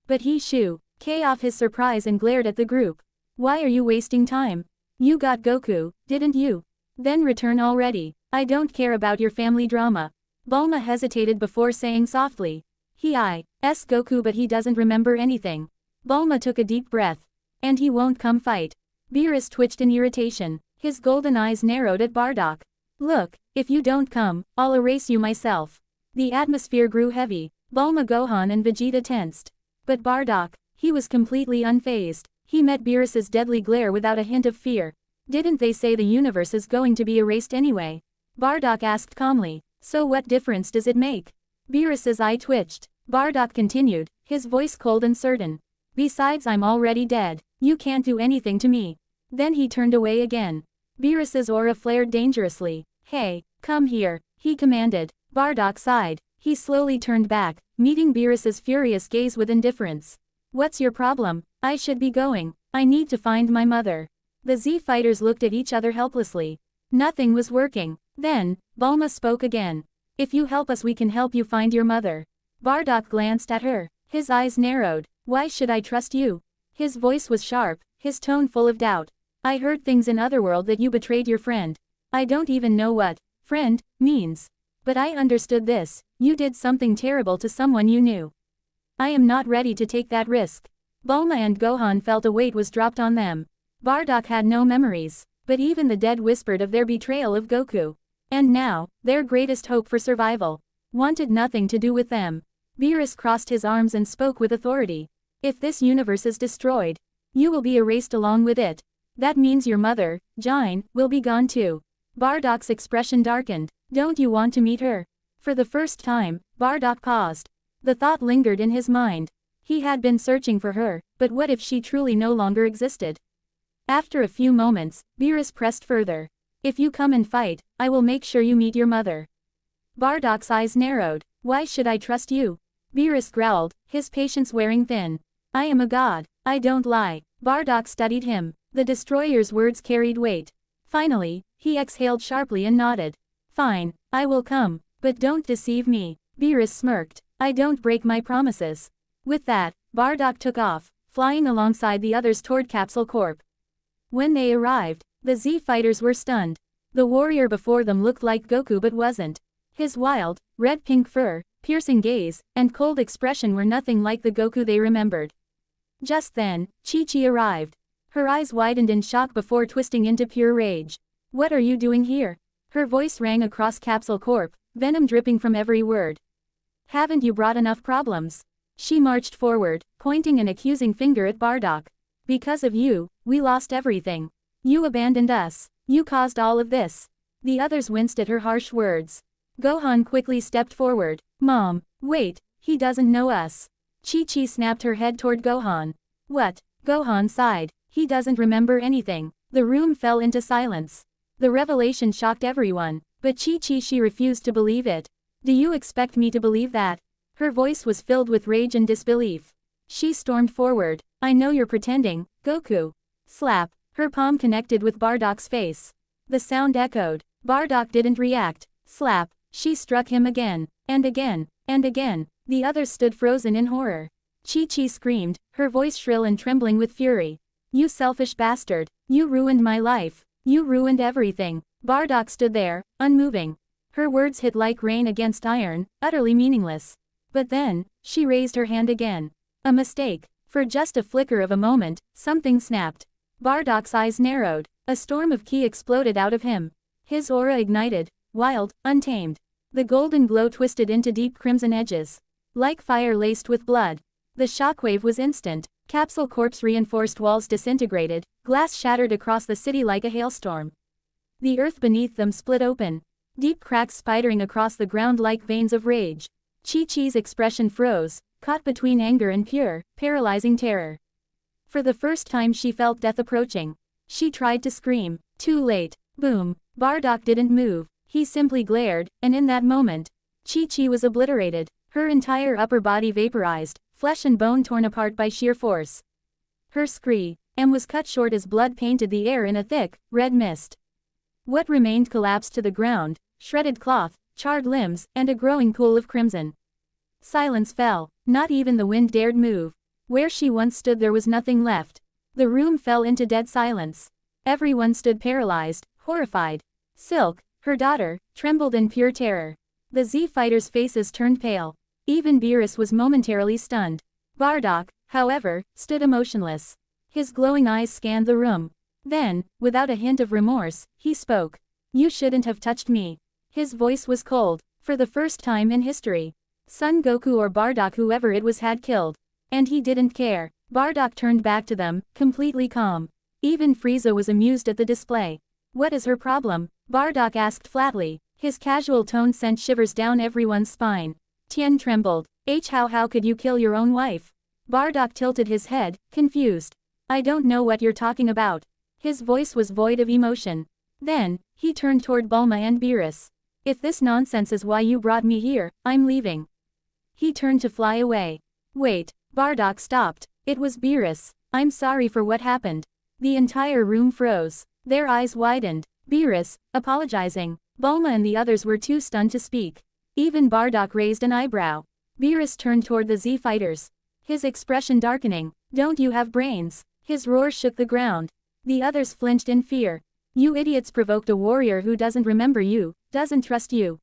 But he shook off his surprise and glared at the group. "Why are you wasting time? You got Goku, didn't you? Then return already. I don't care about your family drama." Bulma hesitated before saying softly, "He-I-s Goku, but he doesn't remember anything." Bulma took a deep breath. "And he won't come fight." Beerus twitched in irritation. His golden eyes narrowed at Bardock. Look, if you don't come, I'll erase you myself. The atmosphere grew heavy. Bulma, Gohan and Vegeta tensed. But Bardock, he was completely unfazed. He met Beerus's deadly glare without a hint of fear. Didn't they say the universe is going to be erased anyway? Bardock asked calmly. So what difference does it make? Beerus's eye twitched. Bardock continued, his voice cold and certain. Besides, I'm already dead. You can't do anything to me. Then he turned away again. Beerus's aura flared dangerously. Hey, come here, he commanded. Bardock sighed. He slowly turned back, meeting Beerus's furious gaze with indifference. What's your problem? I should be going. I need to find my mother. The Z fighters looked at each other helplessly. Nothing was working. Then, Bulma spoke again. If you help us, we can help you find your mother. Bardock glanced at her. His eyes narrowed. Why should I trust you? His voice was sharp, his tone full of doubt. I heard things in Otherworld that you betrayed your friend. I don't even know what friend means. But I understood this. You did something terrible to someone you knew. I am not ready to take that risk. Bulma and Gohan felt a weight was dropped on them. Bardock had no memories, but even the dead whispered of their betrayal of Goku. And now, their greatest hope for survival wanted nothing to do with them. Beerus crossed his arms and spoke with authority. If this universe is destroyed, you will be erased along with it. That means your mother, Jine, will be gone too. Bardock's expression darkened. Don't you want to meet her? For the first time, Bardock paused. The thought lingered in his mind. He had been searching for her, but what if she truly no longer existed? After a few moments, Beerus pressed further. If you come and fight, I will make sure you meet your mother. Bardock's eyes narrowed. Why should I trust you? Beerus growled, his patience wearing thin. I am a god. I don't lie. Bardock studied him. The destroyer's words carried weight. Finally, he exhaled sharply and nodded. Fine, I will come, but don't deceive me. Beerus smirked. I don't break my promises. With that, Bardock took off, flying alongside the others toward Capsule Corp. When they arrived, the Z fighters were stunned. The warrior before them looked like Goku but wasn't. His wild, red-pink fur, piercing gaze, and cold expression were nothing like the Goku they remembered. Just then, Chi-Chi arrived. Her eyes widened in shock before twisting into pure rage. What are you doing here? Her voice rang across Capsule Corp, venom dripping from every word. Haven't you brought enough problems? She marched forward, pointing an accusing finger at Bardock. Because of you, we lost everything. You abandoned us. You caused all of this. The others winced at her harsh words. Gohan quickly stepped forward. Mom, wait, he doesn't know us. Chi-Chi snapped her head toward Gohan. What? Gohan sighed. He doesn't remember anything. The room fell into silence. The revelation shocked everyone, but Chi-Chi she refused to believe it. Do you expect me to believe that? Her voice was filled with rage and disbelief. She stormed forward. I know you're pretending, Goku. Slap. Her palm connected with Bardock's face. The sound echoed. Bardock didn't react. Slap. She struck him again, and again, and again. The others stood frozen in horror. Chi-Chi screamed, her voice shrill and trembling with fury. You selfish bastard. You ruined my life. You ruined everything. Bardock stood there, unmoving. Her words hit like rain against iron, utterly meaningless. But then, she raised her hand again. A mistake. For just a flicker of a moment, something snapped. Bardock's eyes narrowed. A storm of ki exploded out of him. His aura ignited, wild, untamed. The golden glow twisted into deep crimson edges. Like fire laced with blood. The shockwave was instant. Capsule Corp's reinforced walls disintegrated, glass shattered across the city like a hailstorm. The earth beneath them split open. Deep cracks spidering across the ground like veins of rage. Chi-Chi's expression froze, caught between anger and pure, paralyzing terror. For the first time she felt death approaching. She tried to scream. Too late. Boom. Bardock didn't move. He simply glared, and in that moment, Chi-Chi was obliterated, her entire upper body vaporized, flesh and bone torn apart by sheer force. Her scream was cut short as blood painted the air in a thick, red mist. What remained collapsed to the ground, shredded cloth, charred limbs, and a growing pool of crimson. Silence fell. Not even the wind dared move. Where she once stood there was nothing left. The room fell into dead silence. Everyone stood paralyzed, horrified. Silk, her daughter, trembled in pure terror. The Z fighters' faces turned pale. Even Beerus was momentarily stunned. Bardock, however, stood emotionless. His glowing eyes scanned the room. Then, without a hint of remorse, he spoke. You shouldn't have touched me. His voice was cold. For the first time in history. Son Goku or Bardock, whoever it was, had killed. And he didn't care. Bardock turned back to them, completely calm. Even Frieza was amused at the display. What is her problem? Bardock asked flatly. His casual tone sent shivers down everyone's spine. Tien trembled. How could you kill your own wife? Bardock tilted his head, confused. I don't know what you're talking about. His voice was void of emotion. Then, he turned toward Bulma and Beerus. If this nonsense is why you brought me here, I'm leaving. He turned to fly away. Wait, Bardock stopped. It was Beerus. I'm sorry for what happened. The entire room froze. Their eyes widened. Beerus, apologizing. Bulma and the others were too stunned to speak. Even Bardock raised an eyebrow. Beerus turned toward the Z fighters. His expression darkening. Don't you have brains? His roar shook the ground. The others flinched in fear. You idiots provoked a warrior who doesn't remember you, doesn't trust you.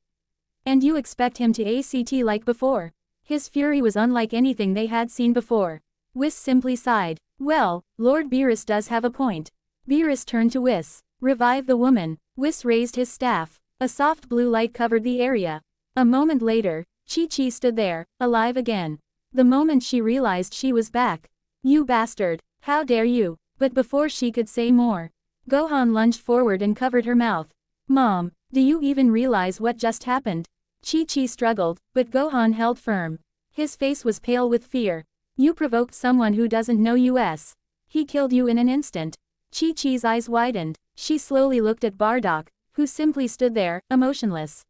And you expect him to act like before. His fury was unlike anything they had seen before. Whis simply sighed. Well, Lord Beerus does have a point. Beerus turned to Whis. Revive the woman. Whis raised his staff. A soft blue light covered the area. A moment later, Chi-Chi stood there, alive again. The moment she realized she was back. You bastard, how dare you? But before she could say more, Gohan lunged forward and covered her mouth. Mom, do you even realize what just happened? Chi-Chi struggled, but Gohan held firm. His face was pale with fear. You provoked someone who doesn't know us. He killed you in an instant. Chi-Chi's eyes widened. She slowly looked at Bardock, who simply stood there, emotionless.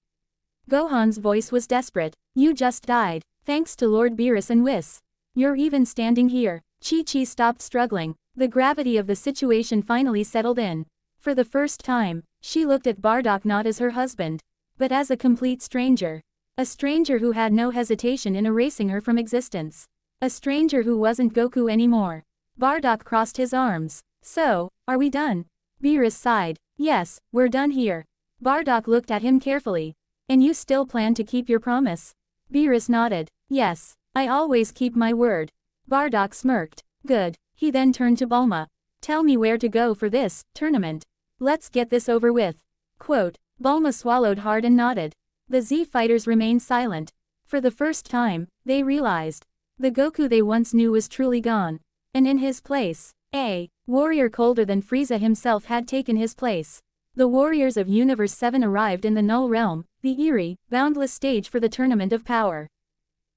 Gohan's voice was desperate. You just died, thanks to Lord Beerus and Whis. You're even standing here. Chi-Chi stopped struggling. The gravity of the situation finally settled in. For the first time, she looked at Bardock not as her husband, but as a complete stranger. A stranger who had no hesitation in erasing her from existence. A stranger who wasn't Goku anymore. Bardock crossed his arms. So, are we done? Beerus sighed. Yes, we're done here. Bardock looked at him carefully. And you still plan to keep your promise? Beerus nodded. Yes, I always keep my word. Bardock smirked. Good. He then turned to Bulma. Tell me where to go for this tournament. Let's get this over with. Quote. Bulma swallowed hard and nodded. The Z fighters remained silent. For the first time, they realized. The Goku they once knew was truly gone. And in his place, a warrior colder than Frieza himself had taken his place. The warriors of Universe 7 arrived in the Null Realm, the eerie, boundless stage for the Tournament of Power.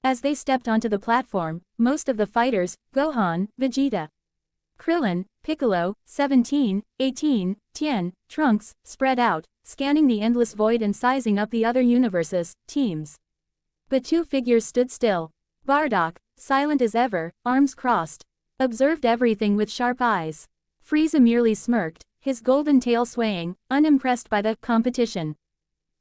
As they stepped onto the platform, most of the fighters, Gohan, Vegeta, Krillin, Piccolo, 17, 18, Tien, Trunks, spread out, scanning the endless void and sizing up the other universes, teams. But two figures stood still. Bardock, silent as ever, arms crossed, observed everything with sharp eyes. Frieza merely smirked, his golden tail swaying, unimpressed by the competition.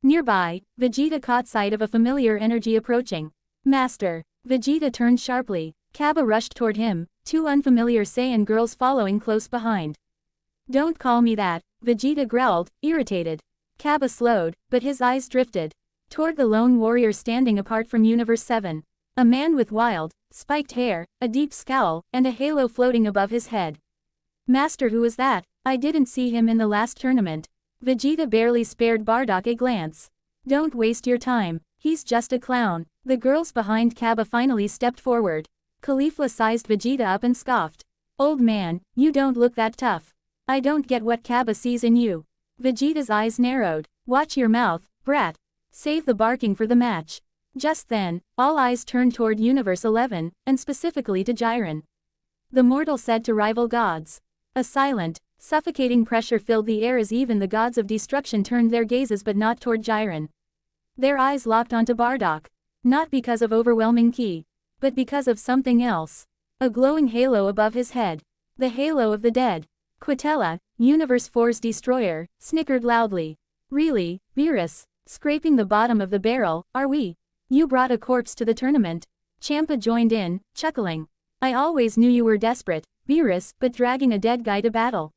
Nearby, Vegeta caught sight of a familiar energy approaching. Master. Vegeta turned sharply. Cabba rushed toward him, two unfamiliar Saiyan girls following close behind. Don't call me that, Vegeta growled, irritated. Cabba slowed, but his eyes drifted toward the lone warrior standing apart from Universe 7. A man with wild, spiked hair, a deep scowl, and a halo floating above his head. Master, who is that? I didn't see him in the last tournament. Vegeta barely spared Bardock a glance. Don't waste your time, he's just a clown. The girls behind Cabba finally stepped forward. Caulifla sized Vegeta up and scoffed. Old man, you don't look that tough. I don't get what Cabba sees in you. Vegeta's eyes narrowed. Watch your mouth, brat. Save the barking for the match. Just then, all eyes turned toward Universe 11, and specifically to Jiren. The mortal said to rival gods. A silent, suffocating pressure filled the air as even the gods of destruction turned their gazes but not toward Jiren. Their eyes locked onto Bardock. Not because of overwhelming ki, but because of something else. A glowing halo above his head. The halo of the dead. Quitella, Universe 4's destroyer, snickered loudly. Really, Beerus? Scraping the bottom of the barrel, are we? You brought a corpse to the tournament. Champa joined in, chuckling. I always knew you were desperate, Beerus, but dragging a dead guy to battle.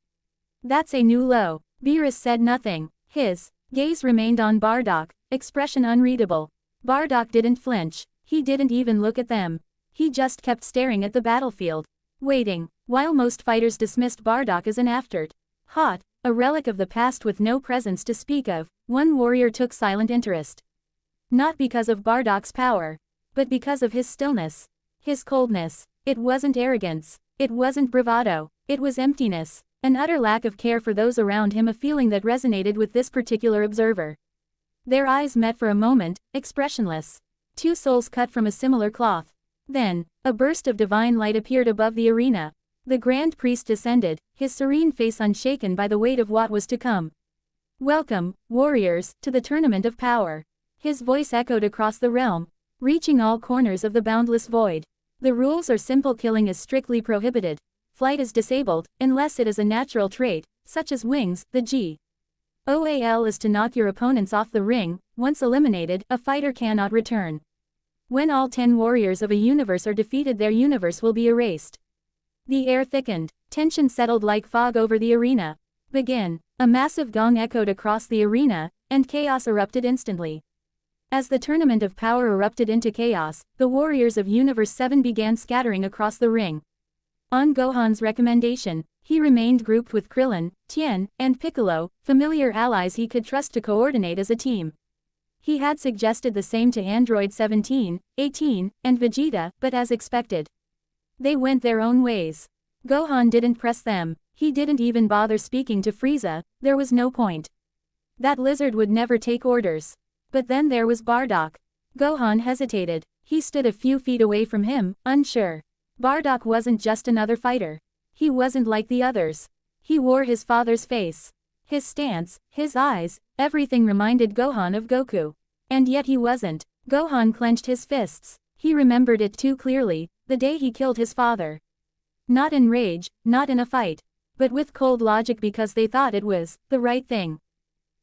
That's a new low. Beerus said nothing. His gaze remained on Bardock, expression unreadable. Bardock didn't flinch. He didn't even look at them. He just kept staring at the battlefield. Waiting. While most fighters dismissed Bardock as an afterthought, A relic of the past with no presence to speak of, one warrior took silent interest. Not because of Bardock's power, but because of his stillness. His coldness. It wasn't arrogance. It wasn't bravado. It was emptiness. An utter lack of care for those around him, a feeling that resonated with this particular observer. Their eyes met for a moment, expressionless. Two souls cut from a similar cloth. Then, a burst of divine light appeared above the arena. The Grand Priest descended, his serene face unshaken by the weight of what was to come. "Welcome, warriors, to the Tournament of Power." His voice echoed across the realm, reaching all corners of the boundless void. "The rules are simple. Killing is strictly prohibited. Flight is disabled, unless it is a natural trait, such as wings. The GOAL is to knock your opponents off the ring. Once eliminated, a fighter cannot return. When all 10 warriors of a universe are defeated, their universe will be erased." The air thickened. Tension settled like fog over the arena. "Begin." A massive gong echoed across the arena, and chaos erupted instantly. As the Tournament of Power erupted into chaos, the warriors of Universe 7 began scattering across the ring. On Gohan's recommendation, he remained grouped with Krillin, Tien, and Piccolo, familiar allies he could trust to coordinate as a team. He had suggested the same to Android 17, 18, and Vegeta, but as expected, they went their own ways. Gohan didn't press them. He didn't even bother speaking to Frieza. There was no point. That lizard would never take orders. But then there was Bardock. Gohan hesitated. He stood a few feet away from him, unsure. Bardock wasn't just another fighter. He wasn't like the others. He wore his father's face. His stance, his eyes, everything reminded Gohan of Goku. And yet he wasn't. Gohan clenched his fists. He remembered it too clearly, the day he killed his father. Not in rage, not in a fight, but with cold logic because they thought it was the right thing.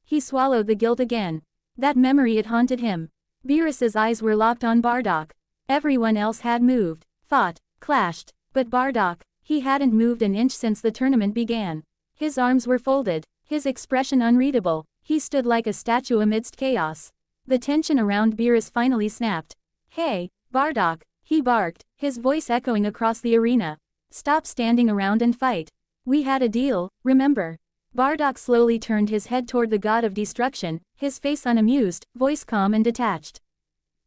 He swallowed the guilt again. That memory, it haunted him. Beerus's eyes were locked on Bardock. Everyone else had moved, fought, clashed, but Bardock, he hadn't moved an inch since the tournament began. His arms were folded, his expression unreadable. He stood like a statue amidst chaos. The tension around Beerus finally snapped. "Hey, Bardock," he barked, his voice echoing across the arena. "Stop standing around and fight. We had a deal, remember?" Bardock slowly turned his head toward the god of destruction, his face unamused, voice calm and detached.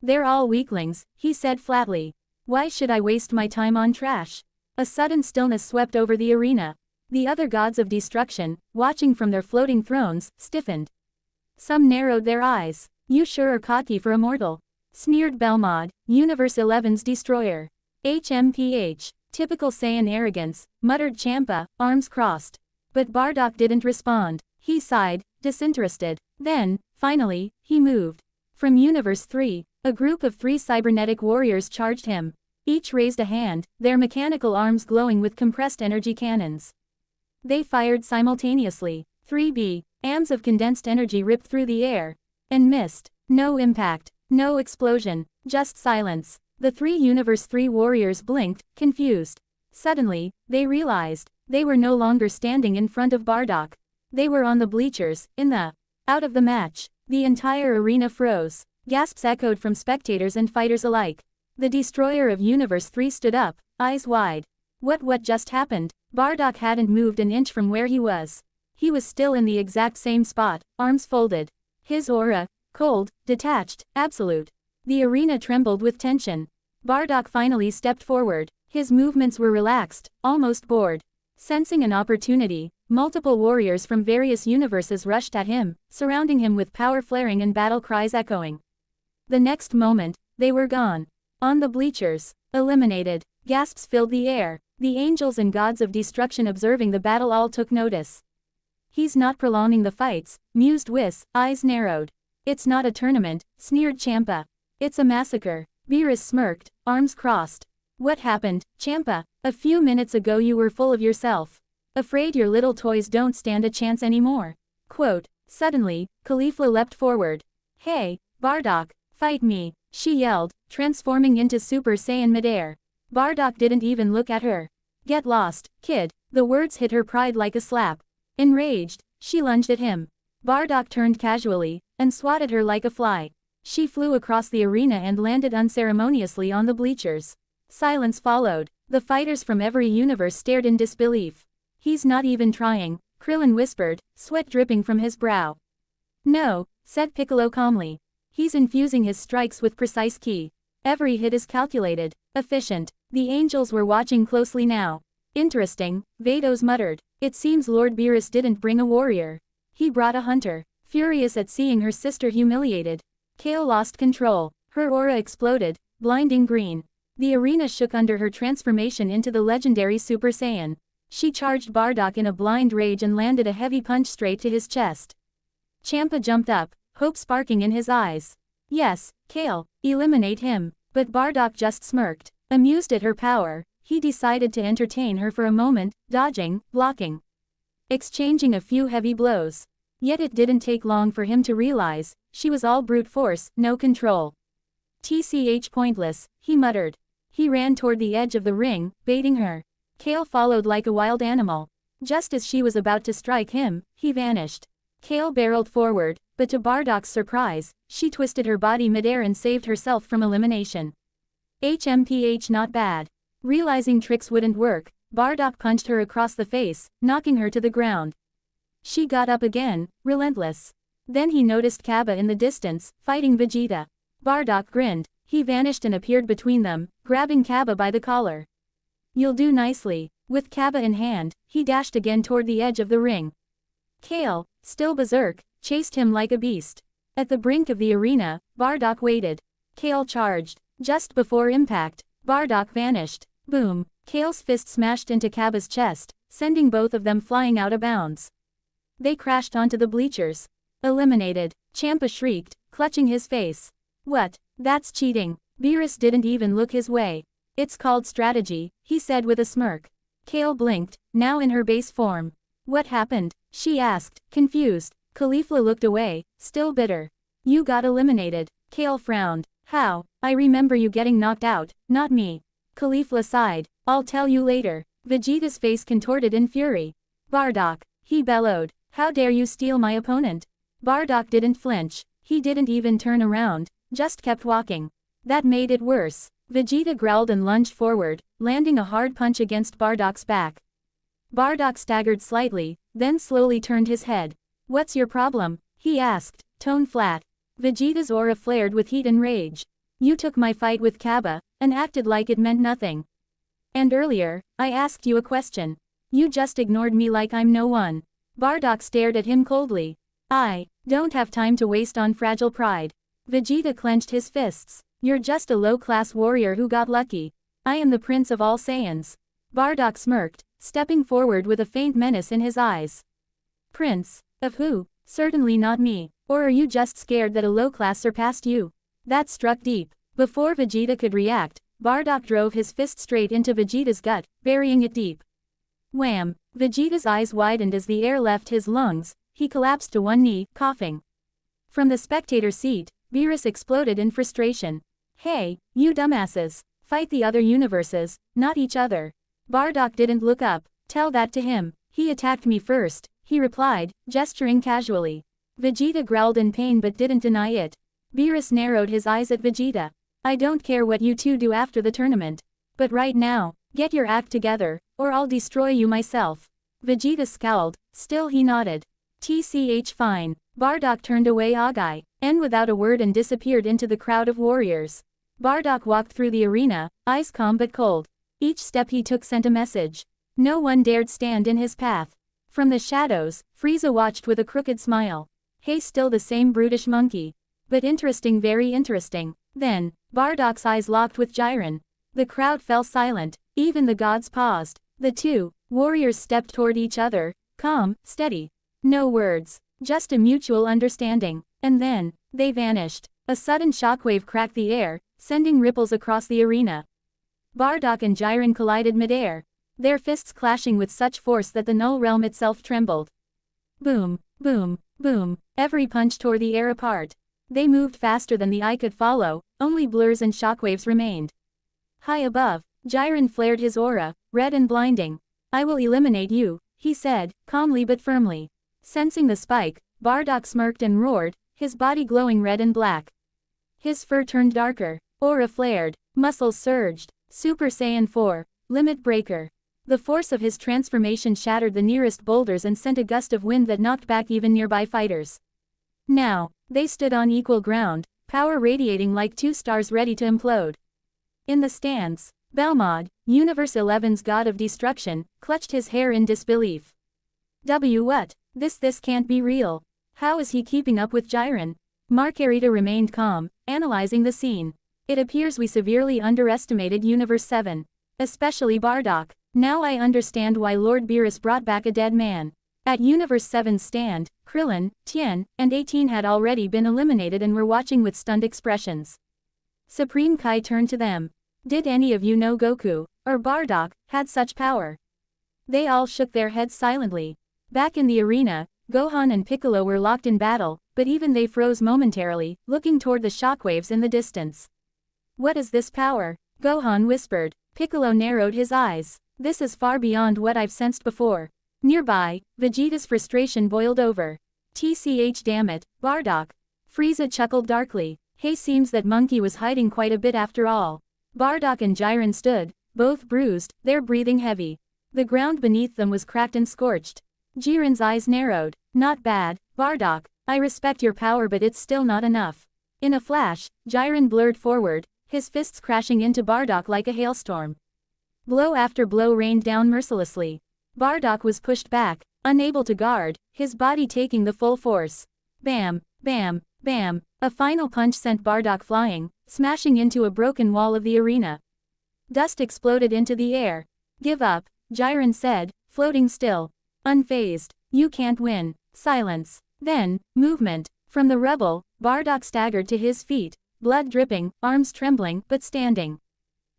"They're all weaklings," he said flatly. "Why should I waste my time on trash?" A sudden stillness swept over the arena. The other gods of destruction, watching from their floating thrones, stiffened. Some narrowed their eyes. "You sure are cocky for a mortal," sneered Belmod, Universe 11's destroyer. "HMPH. Typical Saiyan arrogance," muttered Champa, arms crossed. But Bardock didn't respond. He sighed, disinterested. Then, finally, he moved. From Universe 3, a group of 3 cybernetic warriors charged him. Each raised a hand, their mechanical arms glowing with compressed energy cannons. They fired simultaneously. 3 B.ams of condensed energy ripped through the air. And missed. No impact. No explosion. Just silence. The 3 Universe 3 warriors blinked, confused. Suddenly, they realized. They were no longer standing in front of Bardock. They were on the bleachers, out of the match. The entire arena froze. Gasps echoed from spectators and fighters alike. The destroyer of Universe 3 stood up, eyes wide. What just happened? Bardock hadn't moved an inch from where he was. He was still in the exact same spot, arms folded. His aura, cold, detached, absolute. The arena trembled with tension. Bardock finally stepped forward. His movements were relaxed, almost bored. Sensing an opportunity, multiple warriors from various universes rushed at him, surrounding him with power flaring and battle cries echoing. The next moment, they were gone. On the bleachers, eliminated. Gasps filled the air. The angels and gods of destruction observing the battle all took notice. "He's not prolonging the fights," mused Whis, eyes narrowed. "It's not a tournament," sneered Champa. "It's a massacre." Beerus smirked, arms crossed. "What happened, Champa? A few minutes ago you were full of yourself. Afraid your little toys don't stand a chance anymore." Quote. Suddenly, Caulifla leapt forward. "Hey, Bardock, fight me," she yelled, transforming into Super Saiyan midair. Bardock didn't even look at her. "Get lost, kid." The words hit her pride like a slap. Enraged, she lunged at him. Bardock turned casually, and swatted her like a fly. She flew across the arena and landed unceremoniously on the bleachers. Silence followed. The fighters from every universe stared in disbelief. "He's not even trying," Krillin whispered, sweat dripping from his brow. No, said Piccolo calmly. He's infusing his strikes with precise ki. Every hit is calculated, efficient. The angels were watching closely now. Interesting, Vados muttered. It seems Lord Beerus didn't bring a warrior. He brought a hunter. Furious at seeing her sister humiliated, Kale lost control. Her aura exploded, blinding green. The arena shook under her transformation into the legendary Super Saiyan. She charged Bardock in a blind rage and landed a heavy punch straight to his chest. Champa jumped up, hope sparking in his eyes. Yes, Kale, eliminate him. But Bardock just smirked. Amused at her power, he decided to entertain her for a moment, dodging, blocking, exchanging a few heavy blows. Yet it didn't take long for him to realize, she was all brute force, no control. TCH pointless, he muttered. He ran toward the edge of the ring, baiting her. Kale followed like a wild animal. Just as she was about to strike him, he vanished. Kale barreled forward, but to Bardock's surprise, she twisted her body midair and saved herself from elimination. HMPH not bad. Realizing tricks wouldn't work, Bardock punched her across the face, knocking her to the ground. She got up again, relentless. Then he noticed Kaba in the distance, fighting Vegeta. Bardock grinned. He vanished and appeared between them, grabbing Kaba by the collar. You'll do nicely. With Kaba in hand, he dashed again toward the edge of the ring. Kale, still berserk, chased him like a beast. At the brink of the arena, Bardock waited. Kale charged. Just before impact, Bardock vanished. Boom. Kale's fist smashed into Kaba's chest, sending both of them flying out of bounds. They crashed onto the bleachers. Eliminated. Champa shrieked, clutching his face. What? That's cheating. Beerus didn't even look his way. It's called strategy, he said with a smirk. Kale blinked, now in her base form. What happened? She asked, confused. Caulifla looked away, still bitter. You got eliminated. Kale frowned. How? I remember you getting knocked out, not me. Caulifla sighed. I'll tell you later. Vegeta's face contorted in fury. Bardock, he bellowed. How dare you steal my opponent? Bardock didn't flinch. He didn't even turn around, just kept walking. That made it worse. Vegeta growled and lunged forward, landing a hard punch against Bardock's back. Bardock staggered slightly, then slowly turned his head. What's your problem? He asked, tone flat. Vegeta's aura flared with heat and rage. You took my fight with Kaba, and acted like it meant nothing. And earlier, I asked you a question. You just ignored me like I'm no one. Bardock stared at him coldly. I don't have time to waste on fragile pride. Vegeta clenched his fists. You're just a low-class warrior who got lucky. I am the prince of all Saiyans. Bardock smirked, stepping forward with a faint menace in his eyes. Prince? Of who? Certainly not me. Or are you just scared that a low-class surpassed you? That struck deep. Before Vegeta could react, Bardock drove his fist straight into Vegeta's gut, burying it deep. Wham! Vegeta's eyes widened as the air left his lungs. He collapsed to one knee, coughing. From the spectator seat, Beerus exploded in frustration. Hey, you dumbasses. Fight the other universes, not each other. Bardock didn't look up. Tell that to him. He attacked me first, he replied, gesturing casually. Vegeta growled in pain but didn't deny it. Beerus narrowed his eyes at Vegeta. I don't care what you two do after the tournament. But right now, get your act together, or I'll destroy you myself. Vegeta scowled, still he nodded. TCH fine. Bardock turned away Agai, and without a word and disappeared into the crowd of warriors. Bardock walked through the arena, eyes calm but cold. Each step he took sent a message. No one dared stand in his path. From the shadows, Frieza watched with a crooked smile. Hey, still the same brutish monkey. But interesting, very interesting. Then, Bardock's eyes locked with Jiren. The crowd fell silent, even the gods paused. The two warriors stepped toward each other, calm, steady. No words, just a mutual understanding. And then, they vanished. A sudden shockwave cracked the air, sending ripples across the arena. Bardock and Jiren collided midair, their fists clashing with such force that the Null Realm itself trembled. Boom, boom, boom, every punch tore the air apart. They moved faster than the eye could follow, only blurs and shockwaves remained. High above, Jiren flared his aura, red and blinding. I will eliminate you, he said, calmly but firmly. Sensing the spike, Bardock smirked and roared, his body glowing red and black. His fur turned darker, aura flared, muscles surged. Super Saiyan 4, Limit Breaker. The force of his transformation shattered the nearest boulders and sent a gust of wind that knocked back even nearby fighters. Now, they stood on equal ground, power radiating like two stars ready to implode. In the stands, Belmod, Universe 11's god of destruction, clutched his hair in disbelief. What? This can't be real. How is he keeping up with Jiren? Margarita remained calm, analyzing the scene. It appears we severely underestimated Universe 7. Especially Bardock. Now I understand why Lord Beerus brought back a dead man. At Universe 7's stand, Krillin, Tien, and 18 had already been eliminated and were watching with stunned expressions. Supreme Kai turned to them. Did any of you know Goku, or Bardock, had such power? They all shook their heads silently. Back in the arena, Gohan and Piccolo were locked in battle, but even they froze momentarily, looking toward the shockwaves in the distance. What is this power? Gohan whispered. Piccolo narrowed his eyes. This is far beyond what I've sensed before. Nearby, Vegeta's frustration boiled over. TCH damn it, Bardock. Frieza chuckled darkly. Hey, seems that monkey was hiding quite a bit after all. Bardock and Jiren stood, both bruised, their breathing heavy. The ground beneath them was cracked and scorched. Jiren's eyes narrowed. Not bad, Bardock. I respect your power, but it's still not enough. In a flash, Jiren blurred forward, his fists crashing into Bardock like a hailstorm. Blow after blow rained down mercilessly. Bardock was pushed back, unable to guard, his body taking the full force. Bam, bam, bam, a final punch sent Bardock flying, smashing into a broken wall of the arena. Dust exploded into the air. Give up, Jiren said, floating still. Unfazed. You can't win. Silence. Then, movement. From the rubble, Bardock staggered to his feet, blood dripping, arms trembling, but standing.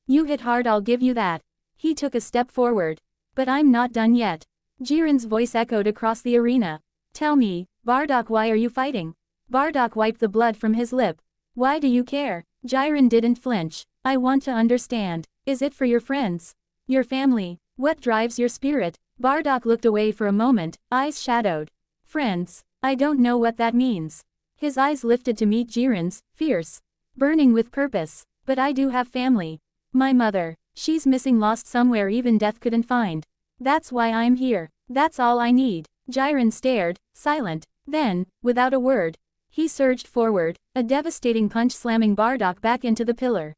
You hit hard, I'll give you that. He took a step forward. But I'm not done yet. Jiren's voice echoed across the arena. Tell me, Bardock, why are you fighting? Bardock wiped the blood from his lip. Why do you care? Jiren didn't flinch. I want to understand. Is it for your friends? Your family? What drives your spirit? Bardock looked away for a moment, eyes shadowed. Friends? I don't know what that means. His eyes lifted to meet Jiren's, fierce. Burning with purpose. But I do have family. My mother. She's missing, lost somewhere even death couldn't find. That's why I'm here. That's all I need. Jiren stared, silent. Then, without a word, he surged forward, a devastating punch slamming Bardock back into the pillar.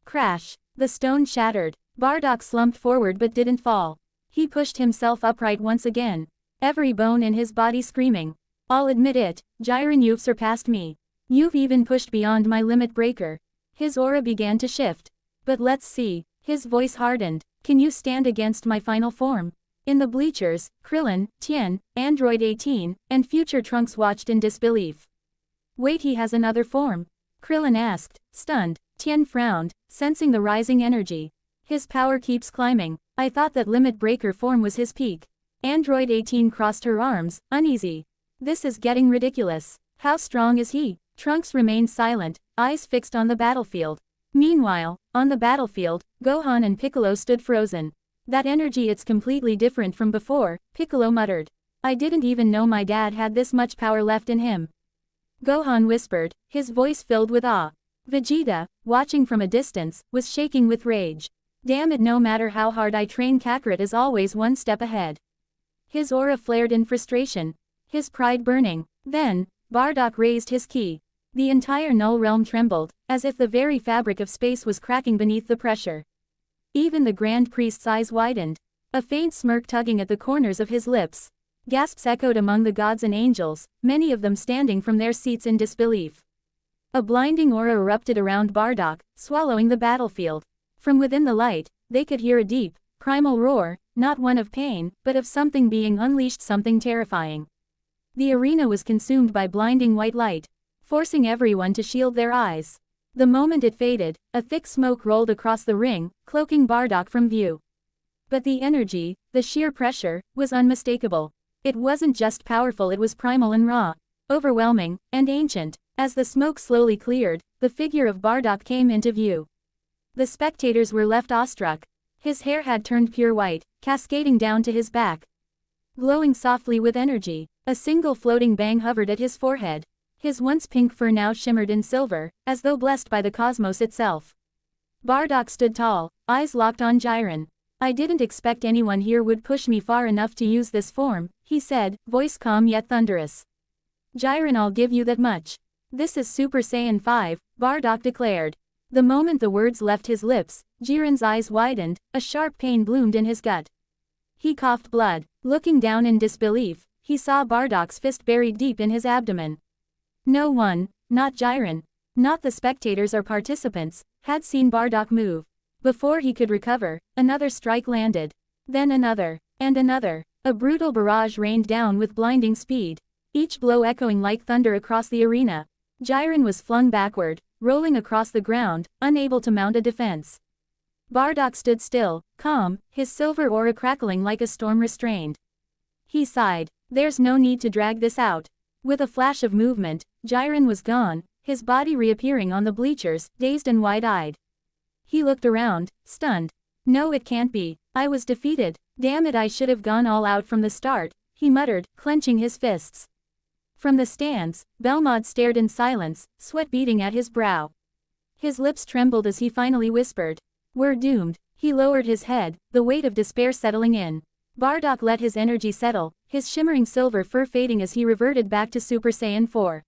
Crash. The stone shattered. Bardock slumped forward but didn't fall. He pushed himself upright once again, every bone in his body screaming. I'll admit it, Jiren, you've surpassed me. You've even pushed beyond my limit breaker. His aura began to shift. But let's see. His voice hardened. Can you stand against my final form? In the bleachers, Krillin, Tien, Android 18, and future Trunks watched in disbelief. Wait, he has another form? Krillin asked, stunned. Tien frowned, sensing the rising energy. His power keeps climbing. I thought that limit breaker form was his peak. Android 18 crossed her arms, uneasy. This is getting ridiculous. How strong is he? Trunks remained silent, eyes fixed on the battlefield. Meanwhile, on the battlefield, Gohan and Piccolo stood frozen. That energy, it's completely different from before, Piccolo muttered. I didn't even know my dad had this much power left in him. Gohan whispered, his voice filled with awe. Vegeta, watching from a distance, was shaking with rage. Damn it, no matter how hard I train, Kakarot is always one step ahead. His aura flared in frustration, his pride burning. Then, Bardock raised his ki. The entire Null Realm trembled, as if the very fabric of space was cracking beneath the pressure. Even the Grand Priest's eyes widened, a faint smirk tugging at the corners of his lips. Gasps echoed among the gods and angels, many of them standing from their seats in disbelief. A blinding aura erupted around Bardock, swallowing the battlefield. From within the light, they could hear a deep, primal roar, not one of pain, but of something being unleashed, something terrifying. The arena was consumed by blinding white light, forcing everyone to shield their eyes. The moment it faded, a thick smoke rolled across the ring, cloaking Bardock from view. But the energy, the sheer pressure, was unmistakable. It wasn't just powerful, it was primal and raw, overwhelming, and ancient. As the smoke slowly cleared, the figure of Bardock came into view. The spectators were left awestruck. His hair had turned pure white, cascading down to his back, glowing softly with energy. A single floating bang hovered at his forehead. His once pink fur now shimmered in silver, as though blessed by the cosmos itself. Bardock stood tall, eyes locked on Jiren. I didn't expect anyone here would push me far enough to use this form, he said, voice calm yet thunderous. Jiren, I'll give you that much. This is Super Saiyan 5, Bardock declared. The moment the words left his lips, Jiren's eyes widened, a sharp pain bloomed in his gut. He coughed blood. Looking down in disbelief, he saw Bardock's fist buried deep in his abdomen. No one, not Jiren, not the spectators or participants, had seen Bardock move. Before he could recover, another strike landed. Then another, and another. A brutal barrage rained down with blinding speed, each blow echoing like thunder across the arena. Jiren was flung backward, rolling across the ground, unable to mount a defense. Bardock stood still, calm, his silver aura crackling like a storm restrained. He sighed. There's no need to drag this out. With a flash of movement, Jiren was gone, his body reappearing on the bleachers, dazed and wide-eyed. He looked around, stunned. No, it can't be. I was defeated. Damn it, I should have gone all out from the start, he muttered, clenching his fists. From the stands, Belmod stared in silence, sweat beading at his brow. His lips trembled as he finally whispered, "We're doomed." He lowered his head, the weight of despair settling in. Bardock let his energy settle, his shimmering silver fur fading as he reverted back to Super Saiyan 4.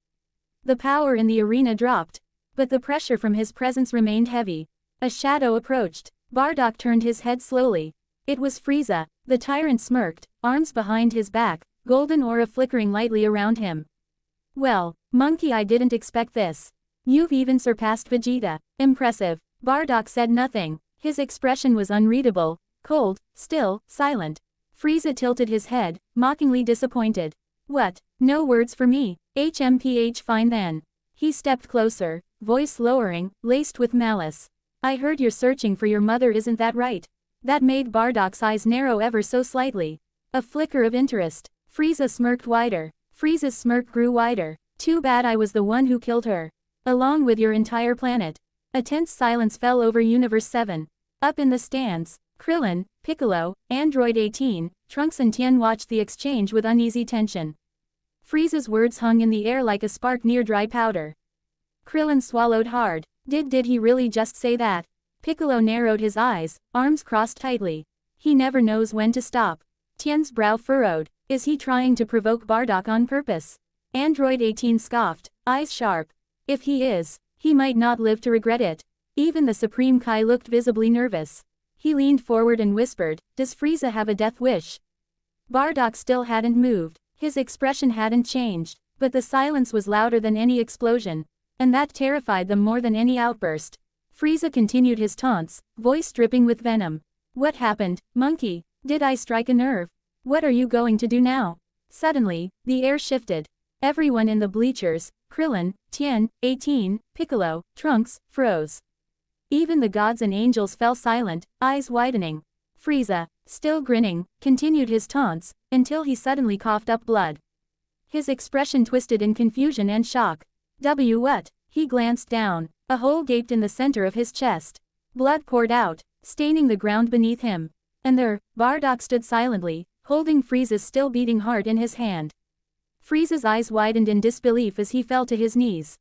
The power in the arena dropped, but the pressure from his presence remained heavy. A shadow approached. Bardock turned his head slowly. It was Frieza. The tyrant smirked, arms behind his back, golden aura flickering lightly around him. Well, monkey, I didn't expect this. You've even surpassed Vegeta. Impressive. Bardock said nothing. His expression was unreadable, cold, still, silent. Frieza tilted his head, mockingly disappointed. What? No words for me? HMPH, fine then. He stepped closer, voice lowering, laced with malice. I heard you're searching for your mother, isn't that right? That made Bardock's eyes narrow ever so slightly. A flicker of interest. Frieza smirked wider. Frieza's smirk grew wider. Too bad I was the one who killed her. Along with your entire planet. A tense silence fell over Universe 7. Up in the stands, Krillin, Piccolo, Android 18, Trunks and Tien watched the exchange with uneasy tension. Frieza's words hung in the air like a spark near dry powder. Krillin swallowed hard. Did he really just say that? Piccolo narrowed his eyes, arms crossed tightly. He never knows when to stop. Tien's brow furrowed. Is he trying to provoke Bardock on purpose? Android 18 scoffed, eyes sharp. If he is, he might not live to regret it. Even the Supreme Kai looked visibly nervous. He leaned forward and whispered, does Frieza have a death wish? Bardock still hadn't moved. His expression hadn't changed, but the silence was louder than any explosion, and that terrified them more than any outburst. Frieza continued his taunts, voice dripping with venom. What happened, monkey? Did I strike a nerve? What are you going to do now? Suddenly, the air shifted. Everyone in the bleachers, Krillin, Tien, 18, Piccolo, Trunks, froze. Even the gods and angels fell silent, eyes widening. Frieza, still grinning, continued his taunts, until he suddenly coughed up blood. His expression twisted in confusion and shock. What? He glanced down. A hole gaped in the center of his chest. Blood poured out, staining the ground beneath him. And there, Bardock stood silently, holding Frieza's still beating heart in his hand. Frieza's eyes widened in disbelief as he fell to his knees.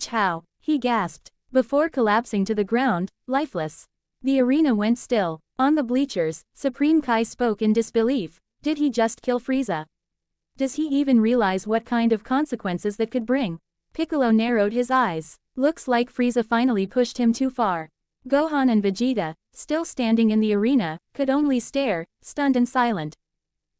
How? He gasped, before collapsing to the ground, lifeless. The arena went still. On the bleachers, Supreme Kai spoke in disbelief. Did he just kill Frieza? Does he even realize what kind of consequences that could bring? Piccolo narrowed his eyes. Looks like Frieza finally pushed him too far. Gohan and Vegeta, still standing in the arena, could only stare, stunned and silent.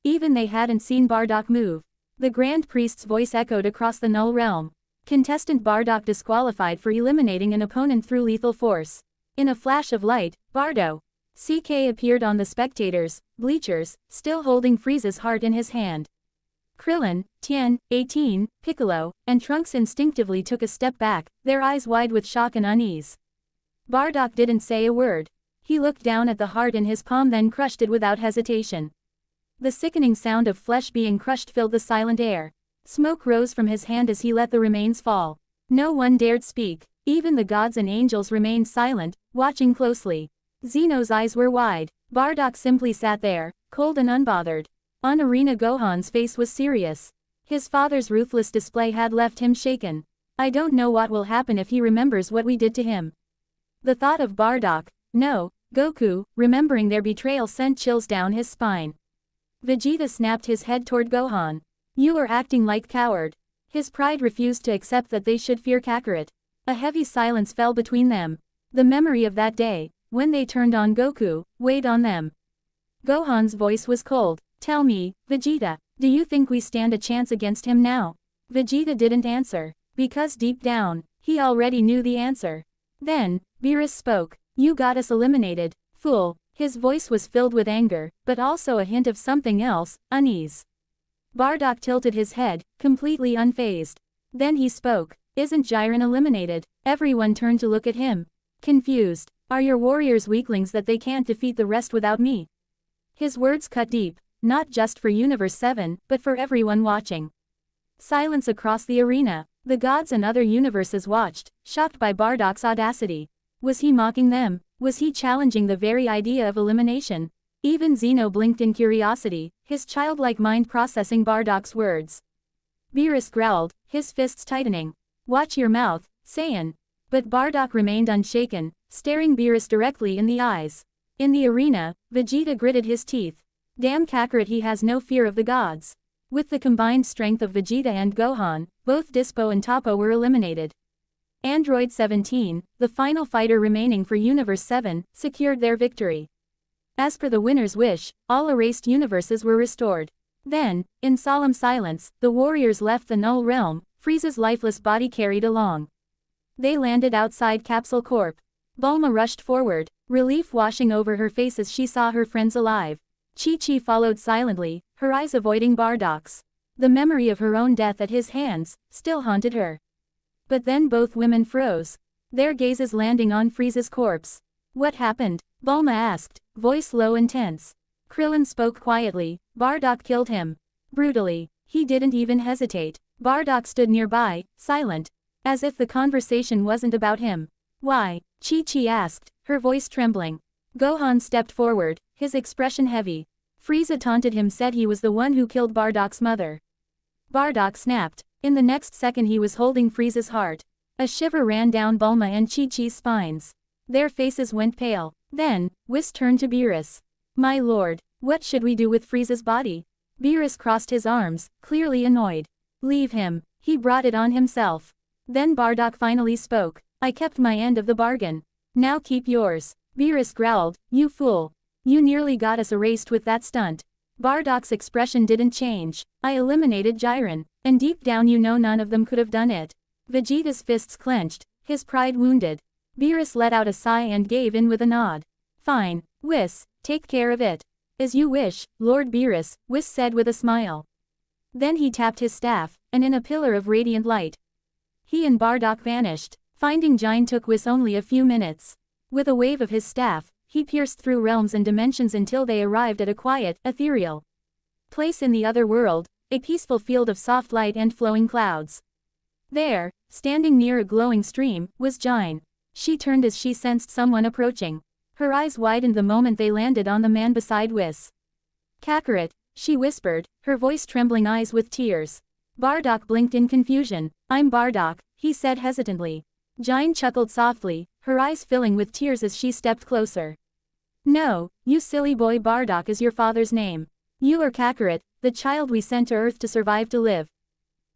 Even they hadn't seen Bardock move. The Grand Priest's voice echoed across the Null Realm. Contestant Bardock disqualified for eliminating an opponent through lethal force. In a flash of light, Bardo. CK appeared on the spectators' bleachers, still holding Frieza's heart in his hand. Krillin, Tien, 18, Piccolo, and Trunks instinctively took a step back, their eyes wide with shock and unease. Bardock didn't say a word. He looked down at the heart in his palm, then crushed it without hesitation. The sickening sound of flesh being crushed filled the silent air. Smoke rose from his hand as he let the remains fall. No one dared speak. Even the gods and angels remained silent, watching closely. Zeno's eyes were wide. Bardock simply sat there, cold and unbothered. On arena, Gohan's face was serious. His father's ruthless display had left him shaken. I don't know what will happen if he remembers what we did to him. The thought of Bardock, no, Goku, remembering their betrayal, sent chills down his spine. Vegeta snapped his head toward Gohan. You are acting like coward. His pride refused to accept that they should fear Kakarot. A heavy silence fell between them. The memory of that day, when they turned on Goku, weighed on them. Gohan's voice was cold. Tell me, Vegeta, do you think we stand a chance against him now? Vegeta didn't answer, because deep down, he already knew the answer. Then, Beerus spoke. You got us eliminated, fool. His voice was filled with anger, but also a hint of something else, unease. Bardock tilted his head, completely unfazed. Then he spoke. Isn't Jiren eliminated? Everyone turned to look at him. Confused. Are your warriors weaklings that they can't defeat the rest without me? His words cut deep, not just for Universe 7, but for everyone watching. Silence across the arena. The gods and other universes watched, shocked by Bardock's audacity. Was he mocking them? Was he challenging the very idea of elimination? Even Zeno blinked in curiosity, his childlike mind processing Bardock's words. Beerus growled, his fists tightening. Watch your mouth, Saiyan. But Bardock remained unshaken, staring Beerus directly in the eyes. In the arena, Vegeta gritted his teeth. Damn Kakarot, he has no fear of the gods. With the combined strength of Vegeta and Gohan, both Dispo and Toppo were eliminated. Android 17, the final fighter remaining for Universe 7, secured their victory. As per the winner's wish, all erased universes were restored. Then, in solemn silence, the warriors left the Null Realm, Frieza's lifeless body carried along. They landed outside Capsule Corp. Bulma rushed forward, relief washing over her face as she saw her friends alive. Chi-Chi followed silently, her eyes avoiding Bardock's. The memory of her own death at his hands still haunted her. But then both women froze, their gazes landing on Frieza's corpse. What happened? Bulma asked, voice low and tense. Krillin spoke quietly. Bardock killed him. Brutally. He didn't even hesitate. Bardock stood nearby, silent, as if the conversation wasn't about him. Why? Chi-Chi asked, her voice trembling. Gohan stepped forward, his expression heavy. Frieza taunted him, said he was the one who killed Bardock's mother. Bardock snapped. In the next second he was holding Frieza's heart. A shiver ran down Bulma and Chi-Chi's spines. Their faces went pale. Then, Whis turned to Beerus. My lord, what should we do with Frieza's body? Beerus crossed his arms, clearly annoyed. Leave him, he brought it on himself. Then Bardock finally spoke. I kept my end of the bargain. Now keep yours. Beerus growled, you fool. You nearly got us erased with that stunt. Bardock's expression didn't change. I eliminated Jiren, and deep down you know none of them could have done it. Vegeta's fists clenched, his pride wounded. Beerus let out a sigh and gave in with a nod. Fine, Whis, take care of it. As you wish, Lord Beerus, Whis said with a smile. Then he tapped his staff, and in a pillar of radiant light, he and Bardock vanished. Finding Jiren took Whis only a few minutes. With a wave of his staff, he pierced through realms and dimensions until they arrived at a quiet, ethereal place in the other world, a peaceful field of soft light and flowing clouds. There, standing near a glowing stream, was Jiren. She turned as she sensed someone approaching. Her eyes widened the moment they landed on the man beside Whis. Kakarot, she whispered, her voice trembling, eyes with tears. Bardock blinked in confusion. I'm Bardock, he said hesitantly. Jiren chuckled softly, her eyes filling with tears as she stepped closer. No, you silly boy, Bardock is your father's name. You are Kakarot, the child we sent to Earth to survive to live.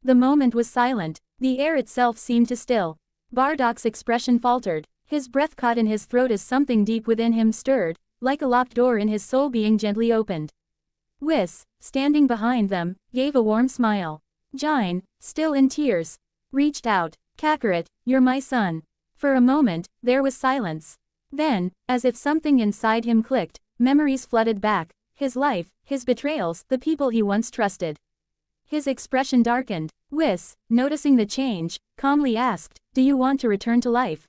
The moment was silent, the air itself seemed to still. Bardock's expression faltered, his breath caught in his throat as something deep within him stirred, like a locked door in his soul being gently opened. Whis, standing behind them, gave a warm smile. Jiren, still in tears, reached out. Kakarot, you're my son. For a moment, there was silence. Then, as if something inside him clicked, memories flooded back, his life, his betrayals, the people he once trusted. His expression darkened. Whis, noticing the change, calmly asked, do you want to return to life?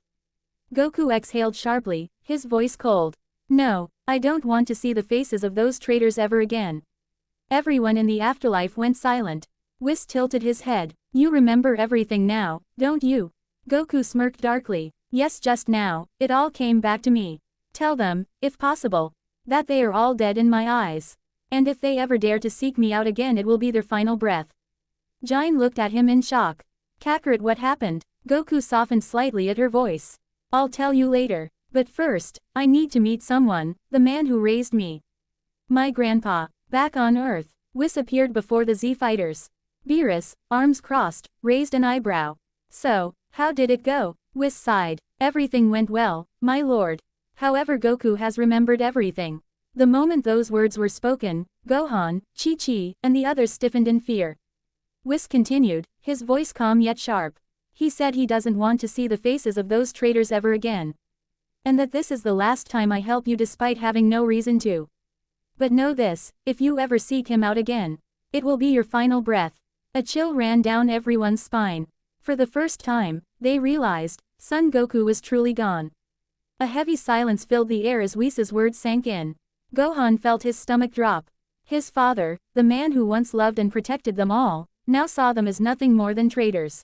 Goku exhaled sharply, his voice cold. No, I don't want to see the faces of those traitors ever again. Everyone in the afterlife went silent. Whis tilted his head. You remember everything now, don't you? Goku smirked darkly. Yes, just now, it all came back to me. Tell them, if possible, that they are all dead in my eyes. And if they ever dare to seek me out again, it will be their final breath. Jiren looked at him in shock. Kakarot, what happened? Goku softened slightly at her voice. I'll tell you later. But first, I need to meet someone, the man who raised me. My grandpa. Back on Earth, Whis appeared before the Z-fighters. Beerus, arms crossed, raised an eyebrow. So, how did it go? Whis sighed. Everything went well, my lord. However, Goku has remembered everything. The moment those words were spoken, Gohan, Chi-Chi, and the others stiffened in fear. Whis continued, his voice calm yet sharp. He said he doesn't want to see the faces of those traitors ever again. And that this is the last time I help you despite having no reason to. But know this, if you ever seek him out again, it will be your final breath. A chill ran down everyone's spine. For the first time, they realized, Son Goku was truly gone. A heavy silence filled the air as Whis' words sank in. Gohan felt his stomach drop. His father, the man who once loved and protected them all, now saw them as nothing more than traitors.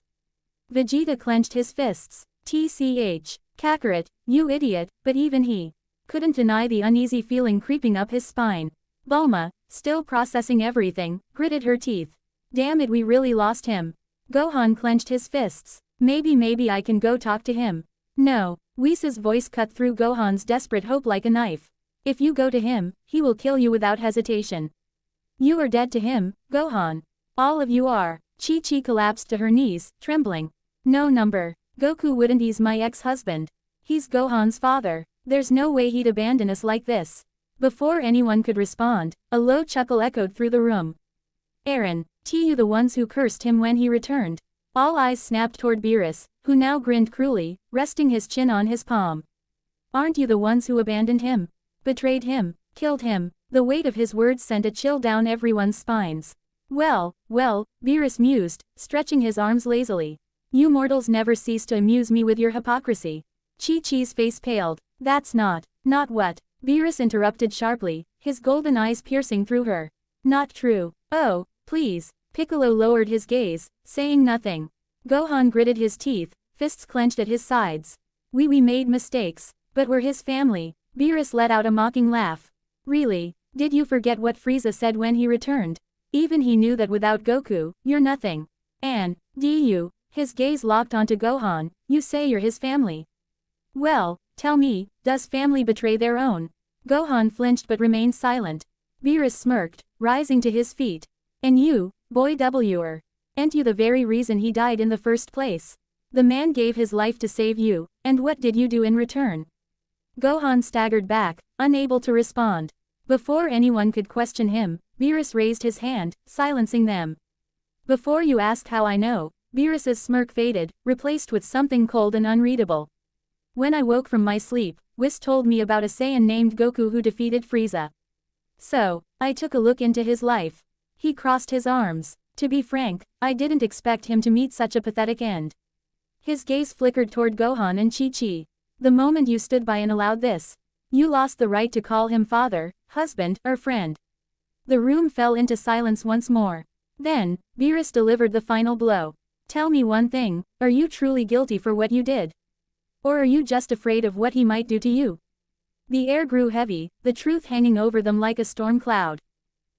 Vegeta clenched his fists. TCH. Kakarot, you idiot, but even he couldn't deny the uneasy feeling creeping up his spine. Bulma, still processing everything, gritted her teeth. Damn it, we really lost him. Gohan clenched his fists. Maybe I can go talk to him. No. Whis' voice cut through Gohan's desperate hope like a knife. If you go to him, he will kill you without hesitation. You are dead to him, Gohan. All of you are. Chi-Chi collapsed to her knees, trembling. No number. Goku wouldn't ease my ex-husband. He's Gohan's father. There's no way he'd abandon us like this. Before anyone could respond, a low chuckle echoed through the room. Eren, you the ones who cursed him when he returned. All eyes snapped toward Beerus, who now grinned cruelly, resting his chin on his palm. Aren't you the ones who abandoned him? Betrayed him, killed him? The weight of his words sent a chill down everyone's spines. Well, Beerus mused, stretching his arms lazily. You mortals never cease to amuse me with your hypocrisy. Chi-Chi's face paled. That's not what? Beerus interrupted sharply, his golden eyes piercing through her. Not true. Oh, please. Piccolo lowered his gaze, saying nothing. Gohan gritted his teeth, fists clenched at his sides. We made mistakes, but we're his family. Beerus let out a mocking laugh. Really? Did you forget what Frieza said when he returned? Even he knew that without Goku, you're nothing. And, du, his gaze locked onto Gohan, you say you're his family. Well, tell me, does family betray their own? Gohan flinched but remained silent. Beerus smirked, rising to his feet. And you, boy W'er. Ain't you the very reason he died in the first place? The man gave his life to save you, and what did you do in return? Gohan staggered back, unable to respond. Before anyone could question him, Beerus raised his hand, silencing them. Before you ask how I know, Beerus's smirk faded, replaced with something cold and unreadable. When I woke from my sleep, Whis told me about a Saiyan named Goku who defeated Frieza. So, I took a look into his life. He crossed his arms. To be frank, I didn't expect him to meet such a pathetic end. His gaze flickered toward Gohan and Chi-Chi. The moment you stood by and allowed this, you lost the right to call him father, husband, or friend. The room fell into silence once more. Then, Beerus delivered the final blow. Tell me one thing, are you truly guilty for what you did? Or are you just afraid of what he might do to you? The air grew heavy, the truth hanging over them like a storm cloud.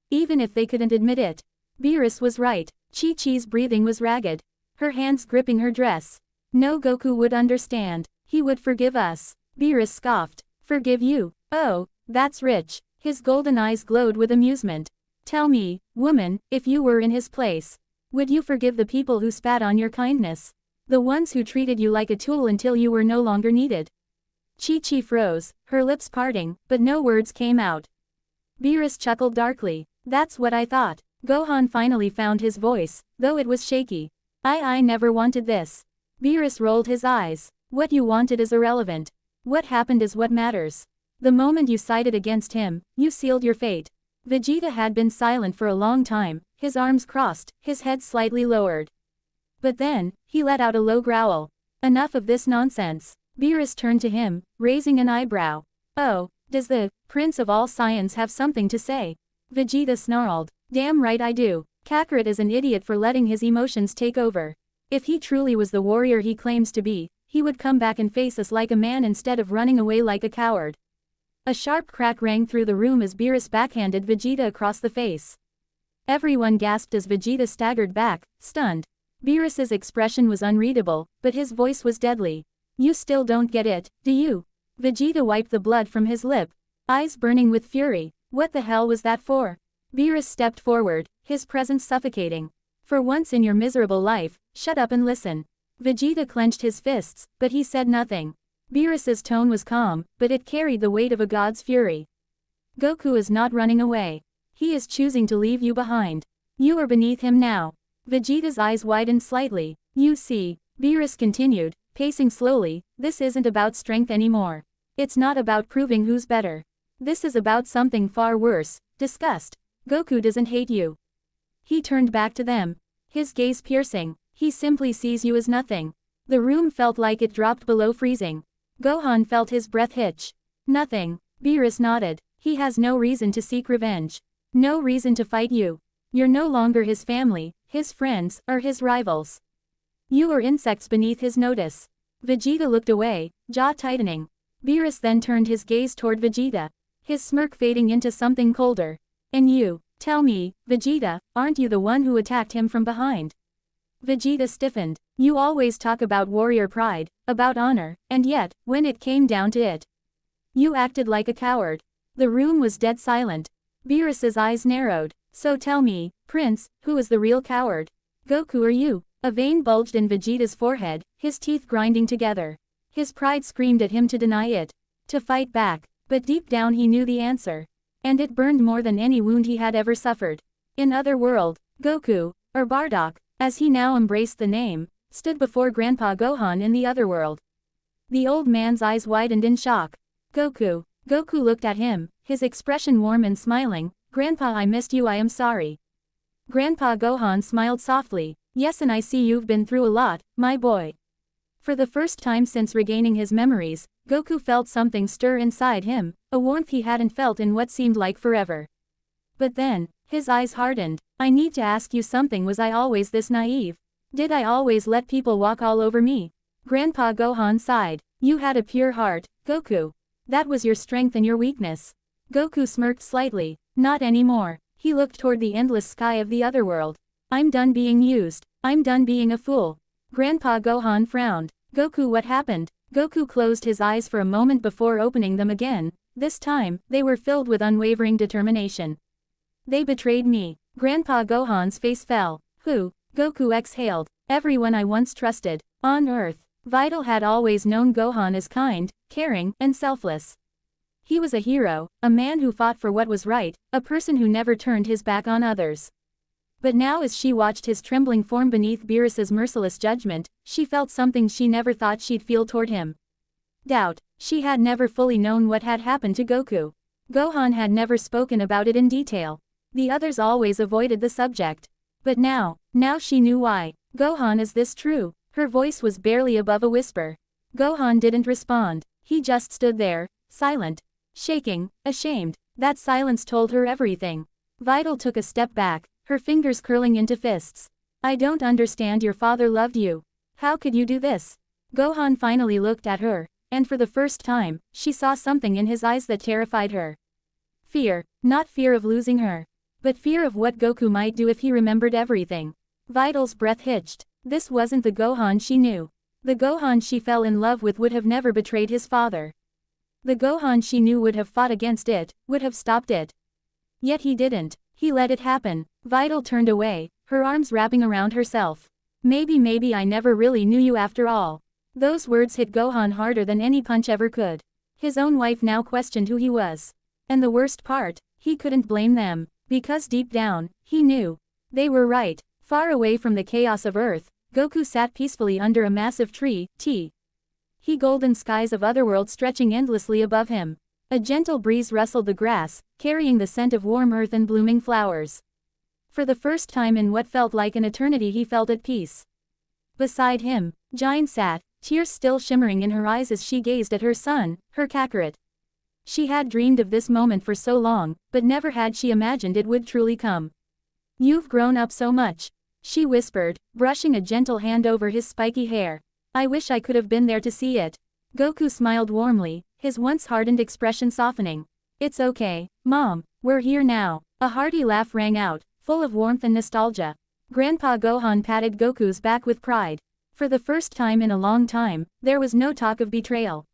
Even if they couldn't admit it, Beerus was right. Chi-Chi's breathing was ragged, her hands gripping her dress. No, Goku would understand. He would forgive us. Beerus scoffed. Forgive you? Oh, that's rich. His golden eyes glowed with amusement. Tell me, woman, if you were in his place, would you forgive the people who spat on your kindness? The ones who treated you like a tool until you were no longer needed? Chi-Chi froze, her lips parting, but no words came out. Beerus chuckled darkly. That's what I thought. Gohan finally found his voice, though it was shaky. I never wanted this. Beerus rolled his eyes. What you wanted is irrelevant. What happened is what matters. The moment you sided against him, you sealed your fate. Vegeta had been silent for a long time, his arms crossed, his head slightly lowered. But then, he let out a low growl. Enough of this nonsense. Beerus turned to him, raising an eyebrow. Oh, does the Prince of all Saiyans have something to say? Vegeta snarled. Damn right I do. Kakarot is an idiot for letting his emotions take over. If he truly was the warrior he claims to be, he would come back and face us like a man instead of running away like a coward. A sharp crack rang through the room as Beerus backhanded Vegeta across the face. Everyone gasped as Vegeta staggered back, stunned. Beerus's expression was unreadable, but his voice was deadly. You still don't get it, do you? Vegeta wiped the blood from his lip, eyes burning with fury. What the hell was that for? Beerus stepped forward, his presence suffocating. For once in your miserable life, shut up and listen. Vegeta clenched his fists, but he said nothing. Beerus's tone was calm, but it carried the weight of a god's fury. Goku is not running away. He is choosing to leave you behind. You are beneath him now. Vegeta's eyes widened slightly. You see, Beerus continued, pacing slowly, this isn't about strength anymore. It's not about proving who's better. This is about something far worse, disgust. Goku doesn't hate you. He turned back to them. His gaze piercing. He simply sees you as nothing. The room felt like it dropped below freezing. Gohan felt his breath hitch. Nothing. Beerus nodded. He has no reason to seek revenge. No reason to fight you. You're no longer his family, his friends, or his rivals. You are insects beneath his notice. Vegeta looked away, jaw tightening. Beerus then turned his gaze toward Vegeta, his smirk fading into something colder. And you, tell me, Vegeta, aren't you the one who attacked him from behind? Vegeta stiffened. You always talk about warrior pride, about honor, and yet, when it came down to it, you acted like a coward. The room was dead silent. Beerus's eyes narrowed. So tell me, Prince, who is the real coward? Goku or you? A vein bulged in Vegeta's forehead, his teeth grinding together. His pride screamed at him to deny it, to fight back, but deep down he knew the answer. And it burned more than any wound he had ever suffered. In other world, Goku, or Bardock, as he now embraced the name, stood before Grandpa Gohan in the other world. The old man's eyes widened in shock. Goku. Goku looked at him, his expression warm and smiling. Grandpa, I missed you, I am sorry. Grandpa Gohan smiled softly. Yes, and I see you've been through a lot, my boy. For the first time since regaining his memories, Goku felt something stir inside him, a warmth he hadn't felt in what seemed like forever. But then, his eyes hardened. I need to ask you something. Was I always this naive? Did I always let people walk all over me? Grandpa Gohan sighed. You had a pure heart, Goku. That was your strength and your weakness. Goku smirked slightly. Not anymore. He looked toward the endless sky of the other world. I'm done being used. I'm done being a fool. Grandpa Gohan frowned. Goku, what happened? Goku closed his eyes for a moment before opening them again. This time, they were filled with unwavering determination. They betrayed me. Grandpa Gohan's face fell. Who? Goku exhaled. Everyone I once trusted. On Earth. Videl had always known Gohan as kind, caring, and selfless. He was a hero, a man who fought for what was right, a person who never turned his back on others. But now as she watched his trembling form beneath Beerus's merciless judgment, she felt something she never thought she'd feel toward him. Doubt. She had never fully known what had happened to Goku. Gohan had never spoken about it in detail. The others always avoided the subject. But now she knew why. Gohan, is this true? Her voice was barely above a whisper. Gohan didn't respond. He just stood there, silent, shaking, ashamed. That silence told her everything. Videl took a step back, her fingers curling into fists. I don't understand. Your father loved you. How could you do this? Gohan finally looked at her, and for the first time, she saw something in his eyes that terrified her. Fear, not fear of losing her, but fear of what Goku might do if he remembered everything. Videl's breath hitched. This wasn't the Gohan she knew. The Gohan she fell in love with would have never betrayed his father. The Gohan she knew would have fought against it, would have stopped it. Yet he didn't. He let it happen. Videl turned away, her arms wrapping around herself. Maybe I never really knew you after all. Those words hit Gohan harder than any punch ever could. His own wife now questioned who he was. And the worst part, he couldn't blame them, because deep down, he knew. They were right. Far away from the chaos of Earth, Goku sat peacefully under a massive tree, golden skies of Otherworld stretching endlessly above him. A gentle breeze rustled the grass, carrying the scent of warm earth and blooming flowers. For the first time in what felt like an eternity he felt at peace. Beside him, Jine sat, tears still shimmering in her eyes as she gazed at her son, her Kakarot. She had dreamed of this moment for so long, but never had she imagined it would truly come. You've grown up so much, she whispered, brushing a gentle hand over his spiky hair. I wish I could have been there to see it. Goku smiled warmly, his once hardened expression softening. It's okay, Mom, we're here now. A hearty laugh rang out, full of warmth and nostalgia. Grandpa Gohan patted Goku's back with pride. For the first time in a long time, there was no talk of betrayal.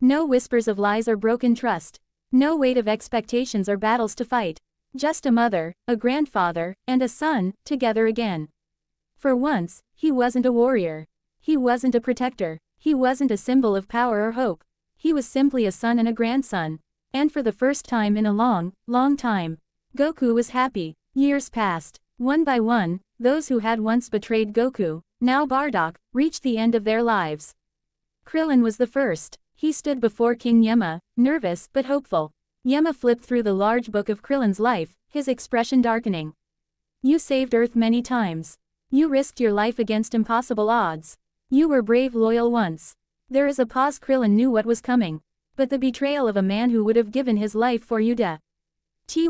No whispers of lies or broken trust. No weight of expectations or battles to fight. Just a mother, a grandfather, and a son, together again. For once, he wasn't a warrior. He wasn't a protector. He wasn't a symbol of power or hope. He was simply a son and a grandson. And for the first time in a long, long time, Goku was happy. Years passed. One by one, those who had once betrayed Goku, now Bardock, reached the end of their lives. Krillin was the first. He stood before King Yama, nervous but hopeful. Yama flipped through the large book of Krillin's life, his expression darkening. You saved Earth many times. You risked your life against impossible odds. You were brave, loyal once. There is a pause. Krillin knew what was coming. But the betrayal of a man who would have given his life for you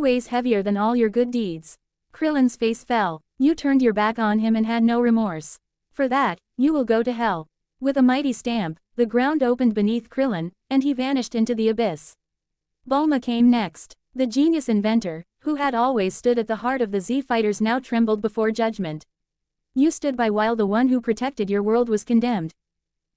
weighs heavier than all your good deeds. Krillin's face fell. You turned your back on him and had no remorse. For that, you will go to hell. With a mighty stamp, the ground opened beneath Krillin, and he vanished into the abyss. Bulma came next. The genius inventor, who had always stood at the heart of the Z-Fighters, now trembled before judgment. You stood by while the one who protected your world was condemned.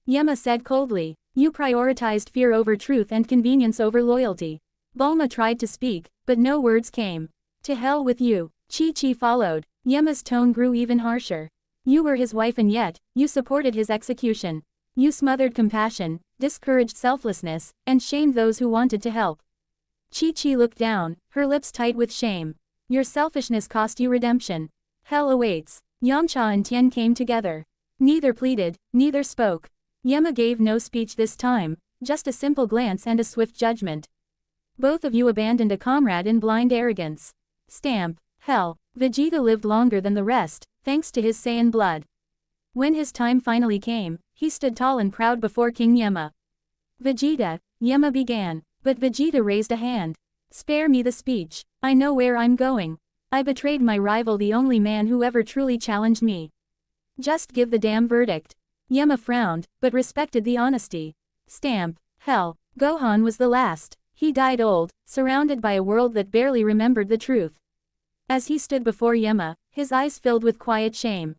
Yama said coldly. You prioritized fear over truth and convenience over loyalty. Bulma tried to speak, but no words came. To hell with you. Chi-Chi followed. Yama's tone grew even harsher. You were his wife and yet, you supported his execution. You smothered compassion, discouraged selflessness, and shamed those who wanted to help. Chi-Chi looked down, her lips tight with shame. Your selfishness cost you redemption. Hell awaits. Yamcha and Tien came together. Neither pleaded, neither spoke. Yama gave no speech this time, just a simple glance and a swift judgment. Both of you abandoned a comrade in blind arrogance. Stamp. Hell. Vegeta lived longer than the rest, thanks to his Saiyan blood. When his time finally came, he stood tall and proud before King Yama. Vegeta, Yama began, but Vegeta raised a hand. Spare me the speech. I know where I'm going. I betrayed my rival, the only man who ever truly challenged me. Just give the damn verdict. Yama frowned, but respected the honesty. Stamp. Hell. Gohan was the last. He died old, surrounded by a world that barely remembered the truth. As he stood before Yama, his eyes filled with quiet shame.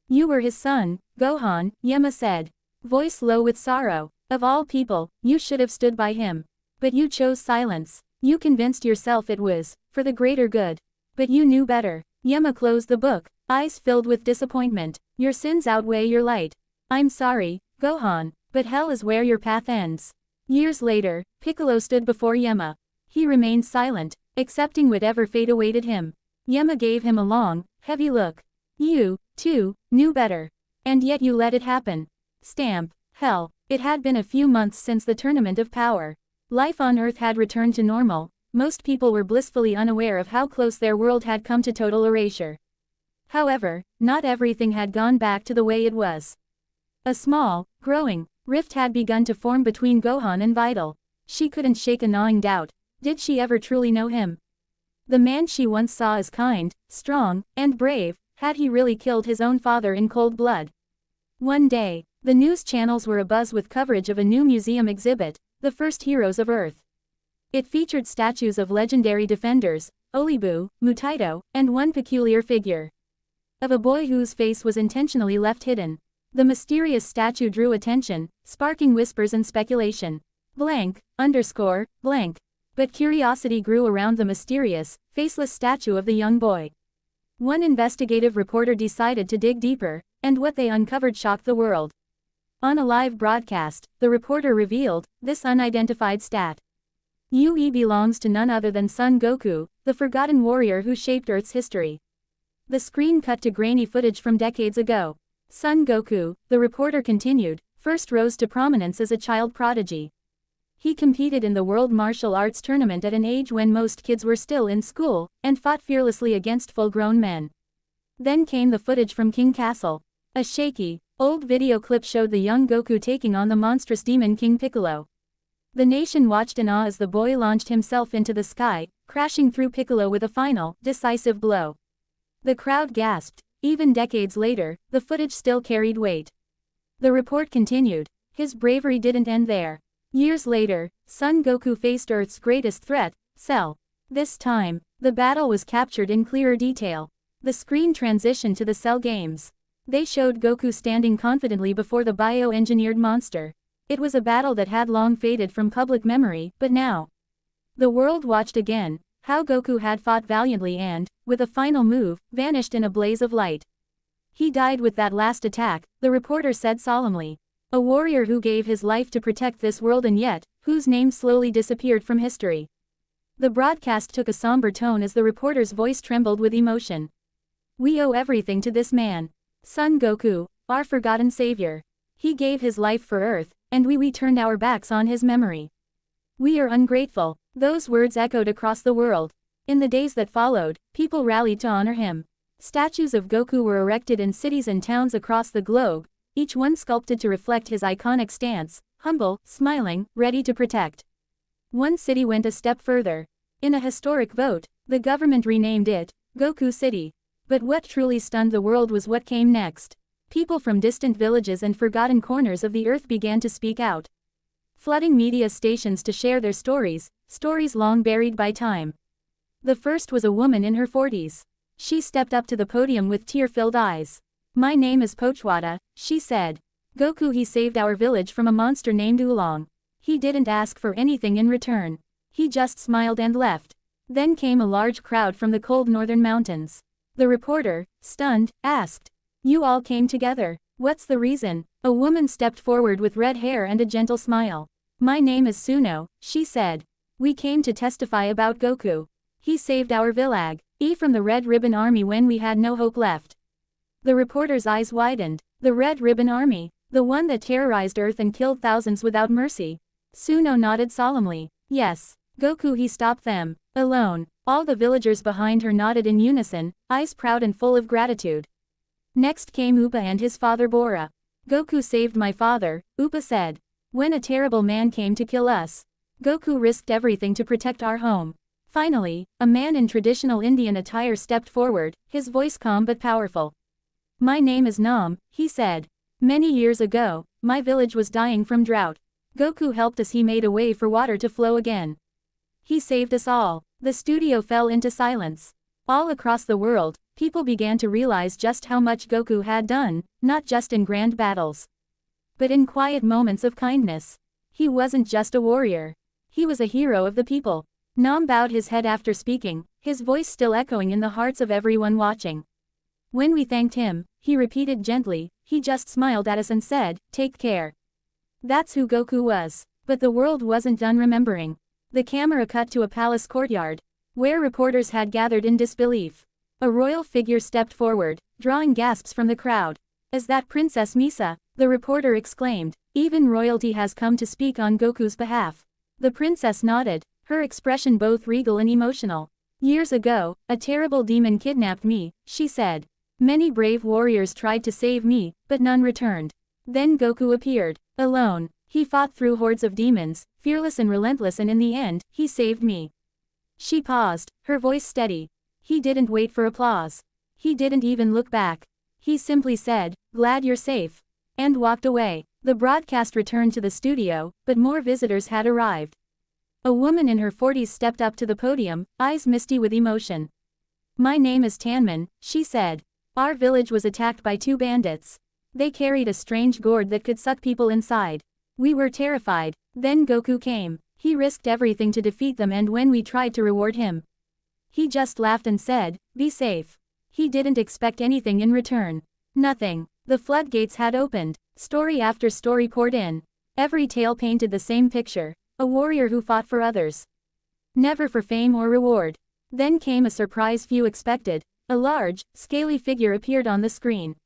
You were his son, Gohan, Yama said. Voice low with sorrow. Of all people, you should have stood by him. But you chose silence. You convinced yourself it was for the greater good. But you knew better. Yama closed the book, eyes filled with disappointment. Your sins outweigh your light. I'm sorry, Gohan, but hell is where your path ends. Years later, Piccolo stood before Yama. He remained silent, accepting whatever fate awaited him. Yama gave him a long, heavy look. You, too, knew better. And yet you let it happen. Stamp. Hell. It had been a few months since the Tournament of Power. Life on Earth had returned to normal. Most people were blissfully unaware of how close their world had come to total erasure. However, not everything had gone back to the way it was. A small, growing, rift had begun to form between Gohan and Videl. She couldn't shake a gnawing doubt. Did she ever truly know him? The man she once saw as kind, strong, and brave, had he really killed his own father in cold blood? One day, the news channels were abuzz with coverage of a new museum exhibit, the first heroes of Earth. It featured statues of legendary defenders, Olibu, Mutaito, and one peculiar figure. Of a boy whose face was intentionally left hidden. The mysterious statue drew attention, sparking whispers and speculation. Blank, underscore, blank. But curiosity grew around the mysterious, faceless statue of the young boy. One investigative reporter decided to dig deeper, and what they uncovered shocked the world. On a live broadcast, the reporter revealed, this unidentified UE belongs to none other than Son Goku, the forgotten warrior who shaped Earth's history. The screen cut to grainy footage from decades ago. Son Goku, the reporter continued, first rose to prominence as a child prodigy. He competed in the World Martial Arts Tournament at an age when most kids were still in school, and fought fearlessly against full-grown men. Then came the footage from King Castle. A shaky, old video clip showed the young Goku taking on the monstrous demon King Piccolo. The nation watched in awe as the boy launched himself into the sky, crashing through Piccolo with a final, decisive blow. The crowd gasped. Even decades later, the footage still carried weight. The report continued. His bravery didn't end there. Years later, Son Goku faced Earth's greatest threat, Cell. This time, the battle was captured in clearer detail. The screen transitioned to the Cell games. They showed Goku standing confidently before the bioengineered monster. It was a battle that had long faded from public memory, but now the world watched again, how Goku had fought valiantly and, with a final move, vanished in a blaze of light. He died with that last attack, the reporter said solemnly. A warrior who gave his life to protect this world and yet, whose name slowly disappeared from history. The broadcast took a somber tone as the reporter's voice trembled with emotion. We owe everything to this man. Son Goku, our forgotten savior. He gave his life for Earth, and we turned our backs on his memory. We are ungrateful. Those words echoed across the world. In the days that followed, people rallied to honor him. Statues of Goku were erected in cities and towns across the globe, each one sculpted to reflect his iconic stance, humble, smiling, ready to protect. One city went a step further. In a historic vote, the government renamed it Goku City. But what truly stunned the world was what came next. People from distant villages and forgotten corners of the earth began to speak out, flooding media stations to share their stories, stories long buried by time. The first was a woman in her 40s. She stepped up to the podium with tear-filled eyes. My name is Pochwada, she said. Goku, he saved our village from a monster named Oolong. He didn't ask for anything in return. He just smiled and left. Then came a large crowd from the cold northern mountains. The reporter, stunned, asked, "You all came together. What's the reason?" A woman stepped forward with red hair and a gentle smile. My name is Suno, she said. We came to testify about Goku. He saved our village from the Red Ribbon Army when we had no hope left. The reporter's eyes widened. The Red Ribbon Army, the one that terrorized Earth and killed thousands without mercy. Suno nodded solemnly. Yes, Goku, he stopped them. Alone. All the villagers behind her nodded in unison, eyes proud and full of gratitude. Next came Upa and his father Bora. Goku saved my father, Upa said. When a terrible man came to kill us, Goku risked everything to protect our home. Finally, a man in traditional Indian attire stepped forward, his voice calm but powerful. My name is Nam, he said. Many years ago, my village was dying from drought. Goku helped us, he made a way for water to flow again. He saved us all. The studio fell into silence. All across the world, people began to realize just how much Goku had done, not just in grand battles, but in quiet moments of kindness. He wasn't just a warrior. He was a hero of the people. Nam bowed his head after speaking, his voice still echoing in the hearts of everyone watching. When we thanked him, he repeated gently, he just smiled at us and said, take care. That's who Goku was. But the world wasn't done remembering. The camera cut to a palace courtyard, where reporters had gathered in disbelief. A royal figure stepped forward, drawing gasps from the crowd. Is that Princess Misa? The reporter exclaimed. Even royalty has come to speak on Goku's behalf. The princess nodded, her expression both regal and emotional. Years ago, a terrible demon kidnapped me, she said. Many brave warriors tried to save me, but none returned. Then Goku appeared. Alone, he fought through hordes of demons, fearless and relentless, and in the end, he saved me. She paused, her voice steady. He didn't wait for applause. He didn't even look back. He simply said, glad you're safe, and walked away. The broadcast returned to the studio, but more visitors had arrived. A woman in her 40s stepped up to the podium, eyes misty with emotion. My name is Tanman, she said. Our village was attacked by two bandits. They carried a strange gourd that could suck people inside. We were terrified. Then Goku came. He risked everything to defeat them, and when we tried to reward him, he just laughed and said, be safe. He didn't expect anything in return. Nothing. The floodgates had opened. Story after story poured in. Every tale painted the same picture. A warrior who fought for others, never for fame or reward. Then came a surprise few expected. A large, scaly figure appeared on the screen.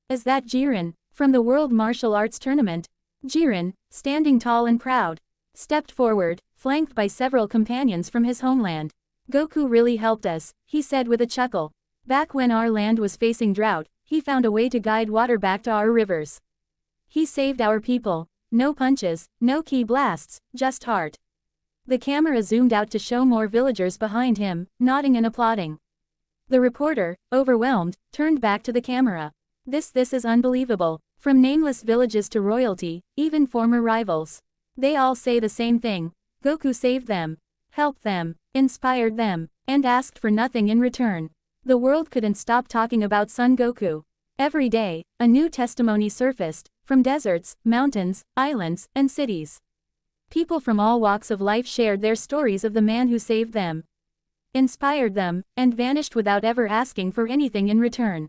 Is that Jiren, from the World Martial Arts Tournament? Jiren, standing tall and proud, stepped forward, flanked by several companions from his homeland. Goku really helped us, he said with a chuckle. Back when our land was facing drought, he found a way to guide water back to our rivers. He saved our people. No punches, no ki blasts, just heart. The camera zoomed out to show more villagers behind him, nodding and applauding. The reporter, overwhelmed, turned back to the camera. This is unbelievable. From nameless villages to royalty, even former rivals. They all say the same thing. Goku saved them, helped them, inspired them, and asked for nothing in return. The world couldn't stop talking about Son Goku. Every day, a new testimony surfaced, from deserts, mountains, islands, and cities. People from all walks of life shared their stories of the man who saved them, inspired them, and vanished without ever asking for anything in return.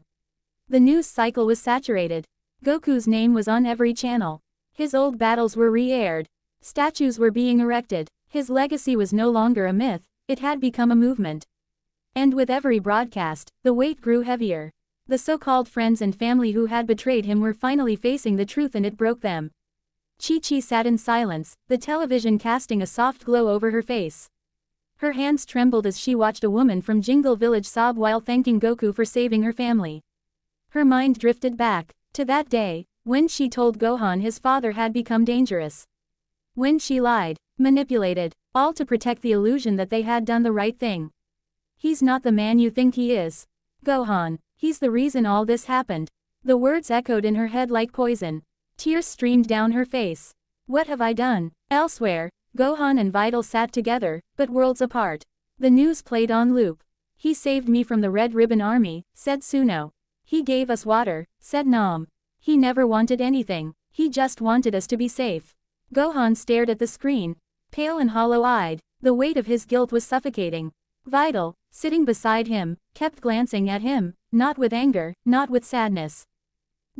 The news cycle was saturated. Goku's name was on every channel. His old battles were re-aired. Statues were being erected. His legacy was no longer a myth, it had become a movement. And with every broadcast, the weight grew heavier. The so-called friends and family who had betrayed him were finally facing the truth, and it broke them. Chi-Chi sat in silence, the television casting a soft glow over her face. Her hands trembled as she watched a woman from Jingle Village sob while thanking Goku for saving her family. Her mind drifted back to that day, when she told Gohan his father had become dangerous. When she lied, manipulated, all to protect the illusion that they had done the right thing. He's not the man you think he is, Gohan. He's the reason all this happened. The words echoed in her head like poison. Tears streamed down her face. What have I done? Elsewhere, Gohan and Videl sat together, but worlds apart. The news played on loop. He saved me from the Red Ribbon Army, said Suno. He gave us water, said Nam. He never wanted anything. He just wanted us to be safe. Gohan stared at the screen, pale and hollow-eyed. The weight of his guilt was suffocating. Videl, sitting beside him, kept glancing at him, not with anger, not with sadness.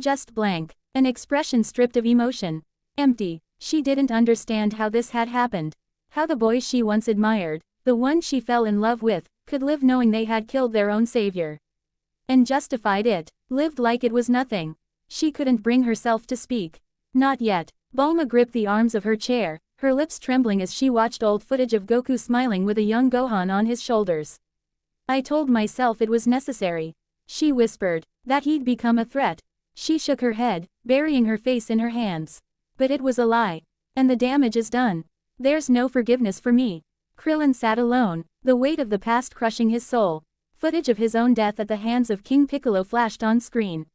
Just blank, an expression stripped of emotion. Empty. She didn't understand how this had happened. How the boy she once admired, the one she fell in love with, could live knowing they had killed their own savior. And justified it, lived like it was nothing. She couldn't bring herself to speak. Not yet. Bulma gripped the arms of her chair, her lips trembling as she watched old footage of Goku smiling with a young Gohan on his shoulders. I told myself it was necessary. She whispered, that he'd become a threat. She shook her head, burying her face in her hands. But it was a lie. And the damage is done. There's no forgiveness for me. Krillin sat alone, the weight of the past crushing his soul. Footage of his own death at the hands of King Piccolo flashed on screen.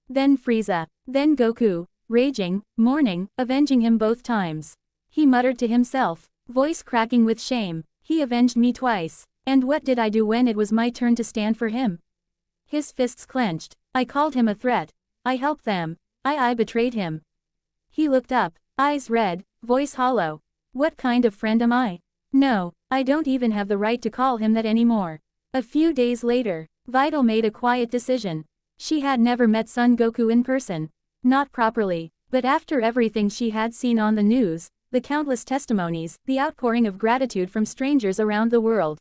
Then Frieza. Then Goku, raging, mourning, avenging him both times. He muttered to himself, voice cracking with shame, he avenged me twice. And what did I do when it was my turn to stand for him? His fists clenched. I called him a threat. I helped them. I betrayed him. He looked up, eyes red, voice hollow. What kind of friend am I? No, I don't even have the right to call him that anymore. A few days later, Videl made a quiet decision. She had never met Son Goku in person. Not properly, but after everything she had seen on the news, the countless testimonies, the outpouring of gratitude from strangers around the world.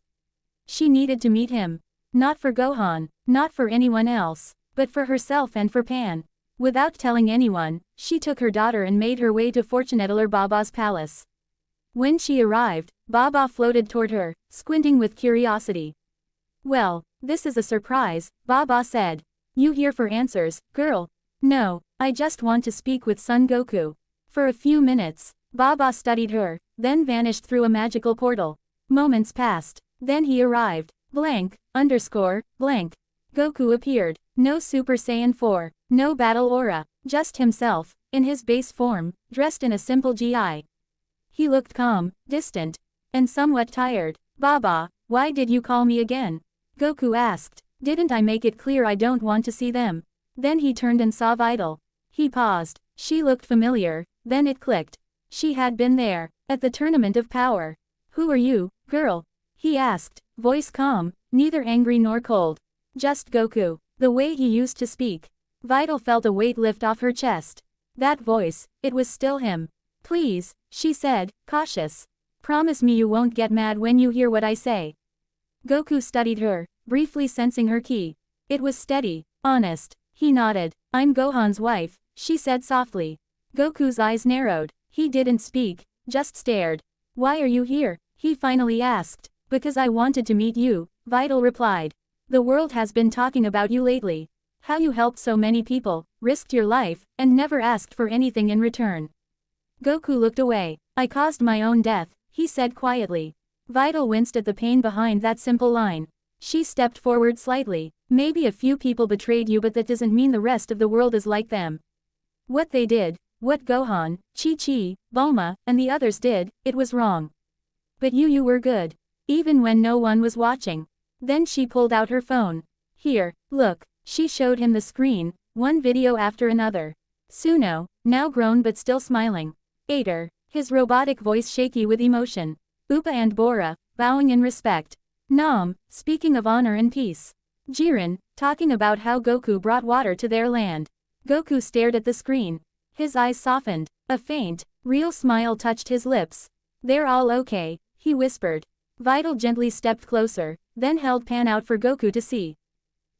She needed to meet him. Not for Gohan, not for anyone else, but for herself and for Pan. Without telling anyone, she took her daughter and made her way to Fortunateller Baba's palace. When she arrived, Baba floated toward her, squinting with curiosity. Well, this is a surprise, Baba said. You here for answers, girl? No, I just want to speak with Son Goku. For a few minutes, Baba studied her, then vanished through a magical portal. Moments passed. Then he arrived. Blank, blank. Goku appeared. No Super Saiyan 4, no battle aura, just himself, in his base form, dressed in a simple GI. He looked calm, distant, and somewhat tired. Baba, why did you call me again? Goku asked. Didn't I make it clear I don't want to see them? Then he turned and saw Videl. He paused. She looked familiar, then it clicked. She had been there, at the Tournament of Power. Who are you, girl? He asked, voice calm, neither angry nor cold. Just Goku. The way he used to speak. Videl felt a weight lift off her chest. That voice, it was still him. Please, she said, cautious. Promise me you won't get mad when you hear what I say. Goku studied her, briefly sensing her ki. It was steady, honest. He nodded. I'm Gohan's wife, she said softly. Goku's eyes narrowed. He didn't speak, just stared. Why are you here? He finally asked. Because I wanted to meet you, Videl replied. The world has been talking about you lately. How you helped so many people, risked your life, and never asked for anything in return. Goku looked away. I caused my own death, he said quietly. Videl winced at the pain behind that simple line. She stepped forward slightly. Maybe a few people betrayed you, but that doesn't mean the rest of the world is like them. What they did, what Gohan, Chi-Chi, Bulma, and the others did, it was wrong. But you were good. Even when no one was watching. Then she pulled out her phone. Here, look. She showed him the screen, one video after another. Suno, now grown but still smiling. ate her, his robotic voice shaky with emotion. Upa and Bora, bowing in respect. Nam, speaking of honor and peace. Jiren, talking about how Goku brought water to their land. Goku stared at the screen. His eyes softened. A faint, real smile touched his lips. "They're all okay," he whispered. Vital gently stepped closer, then held Pan out for Goku to see.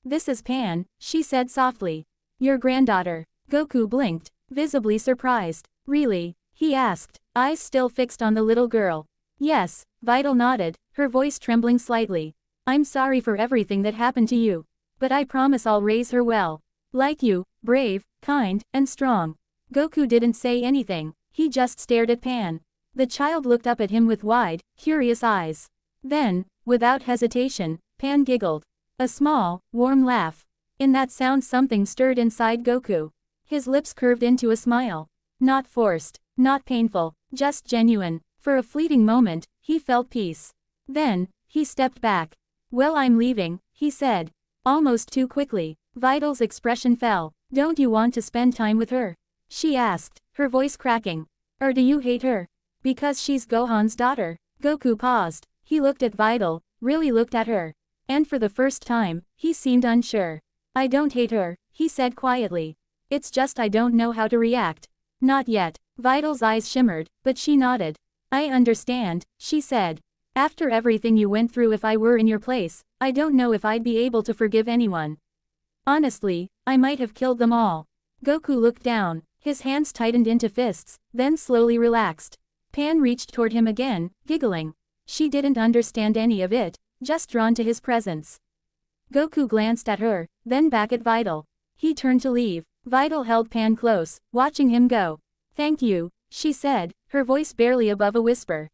"This is Pan," she said softly. "Your granddaughter." Goku blinked, visibly surprised. "Really?" he asked, eyes still fixed on the little girl. "Yes," Vital nodded, her voice trembling slightly. "I'm sorry for everything that happened to you. But I promise I'll raise her well. Like you, brave, kind, and strong." Goku didn't say anything, he just stared at Pan. The child looked up at him with wide, curious eyes. Then, without hesitation, Pan giggled. A small, warm laugh. In that sound something stirred inside Goku. His lips curved into a smile. Not forced, not painful, just genuine. For a fleeting moment, he felt peace. Then, he stepped back. "Well, I'm leaving," he said. Almost too quickly. Vital's expression fell. "Don't you want to spend time with her?" she asked, her voice cracking. "Or do you hate her? Because she's Gohan's daughter." Goku paused. He looked at Vital, really looked at her. And for the first time, he seemed unsure. "I don't hate her," he said quietly. "It's just I don't know how to react." "Not yet." Vital's eyes shimmered, but she nodded. "I understand," she said. "After everything you went through, if I were in your place, I don't know if I'd be able to forgive anyone. Honestly, I might have killed them all." Goku looked down, his hands tightened into fists, then slowly relaxed. Pan reached toward him again, giggling. She didn't understand any of it, just drawn to his presence. Goku glanced at her, then back at Vital. He turned to leave. Vital held Pan close, watching him go. "Thank you," she said, her voice barely above a whisper.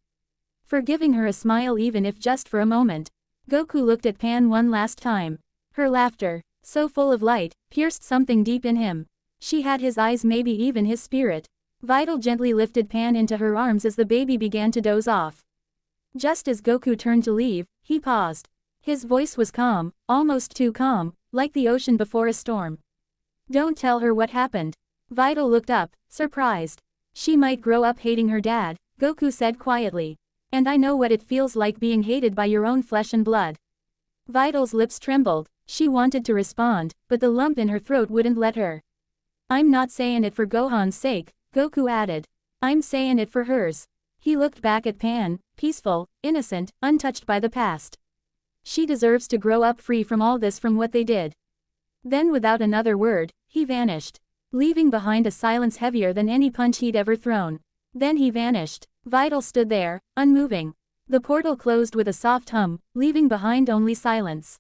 For giving her a smile, even if just for a moment. Goku looked at Pan one last time. Her laughter, so full of light, pierced something deep in him. She had his eyes, maybe even his spirit. Vital gently lifted Pan into her arms as the baby began to doze off. Just as Goku turned to leave, he paused. His voice was calm, almost too calm, like the ocean before a storm. "Don't tell her what happened." Vital looked up, surprised. "She might grow up hating her dad," Goku said quietly. "And I know what it feels like being hated by your own flesh and blood." Vital's lips trembled. She wanted to respond, but the lump in her throat wouldn't let her. "I'm not saying it for Gohan's sake," Goku added. "I'm saying it for hers." He looked back at Pan, peaceful, innocent, untouched by the past. "She deserves to grow up free from all this, from what they did." Then without another word, he vanished, leaving behind a silence heavier than any punch he'd ever thrown. Then he vanished. Vital stood there, unmoving. The portal closed with a soft hum, leaving behind only silence.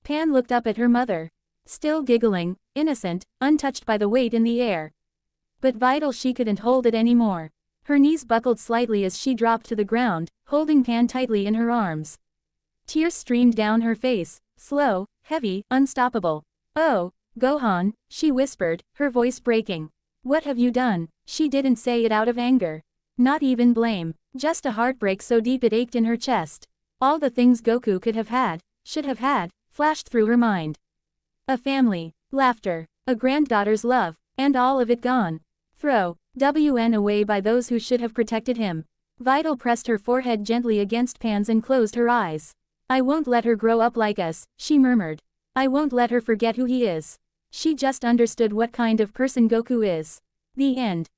Pan looked up at her mother. Still giggling, innocent, untouched by the weight in the air. But Vital, she couldn't hold it anymore. Her knees buckled slightly as she dropped to the ground, holding Pan tightly in her arms. Tears streamed down her face, slow, heavy, unstoppable. "Oh, Gohan," she whispered, her voice breaking. "What have you done?" She didn't say it out of anger. Not even blame, just a heartbreak so deep it ached in her chest. All the things Goku could have had, should have had, flashed through her mind. A family, laughter, a granddaughter's love, and all of it gone. Thrown away by those who should have protected him. Vital pressed her forehead gently against Pan's and closed her eyes. "I won't let her grow up like us," she murmured. "I won't let her forget who he is." She just understood what kind of person Goku is. The end.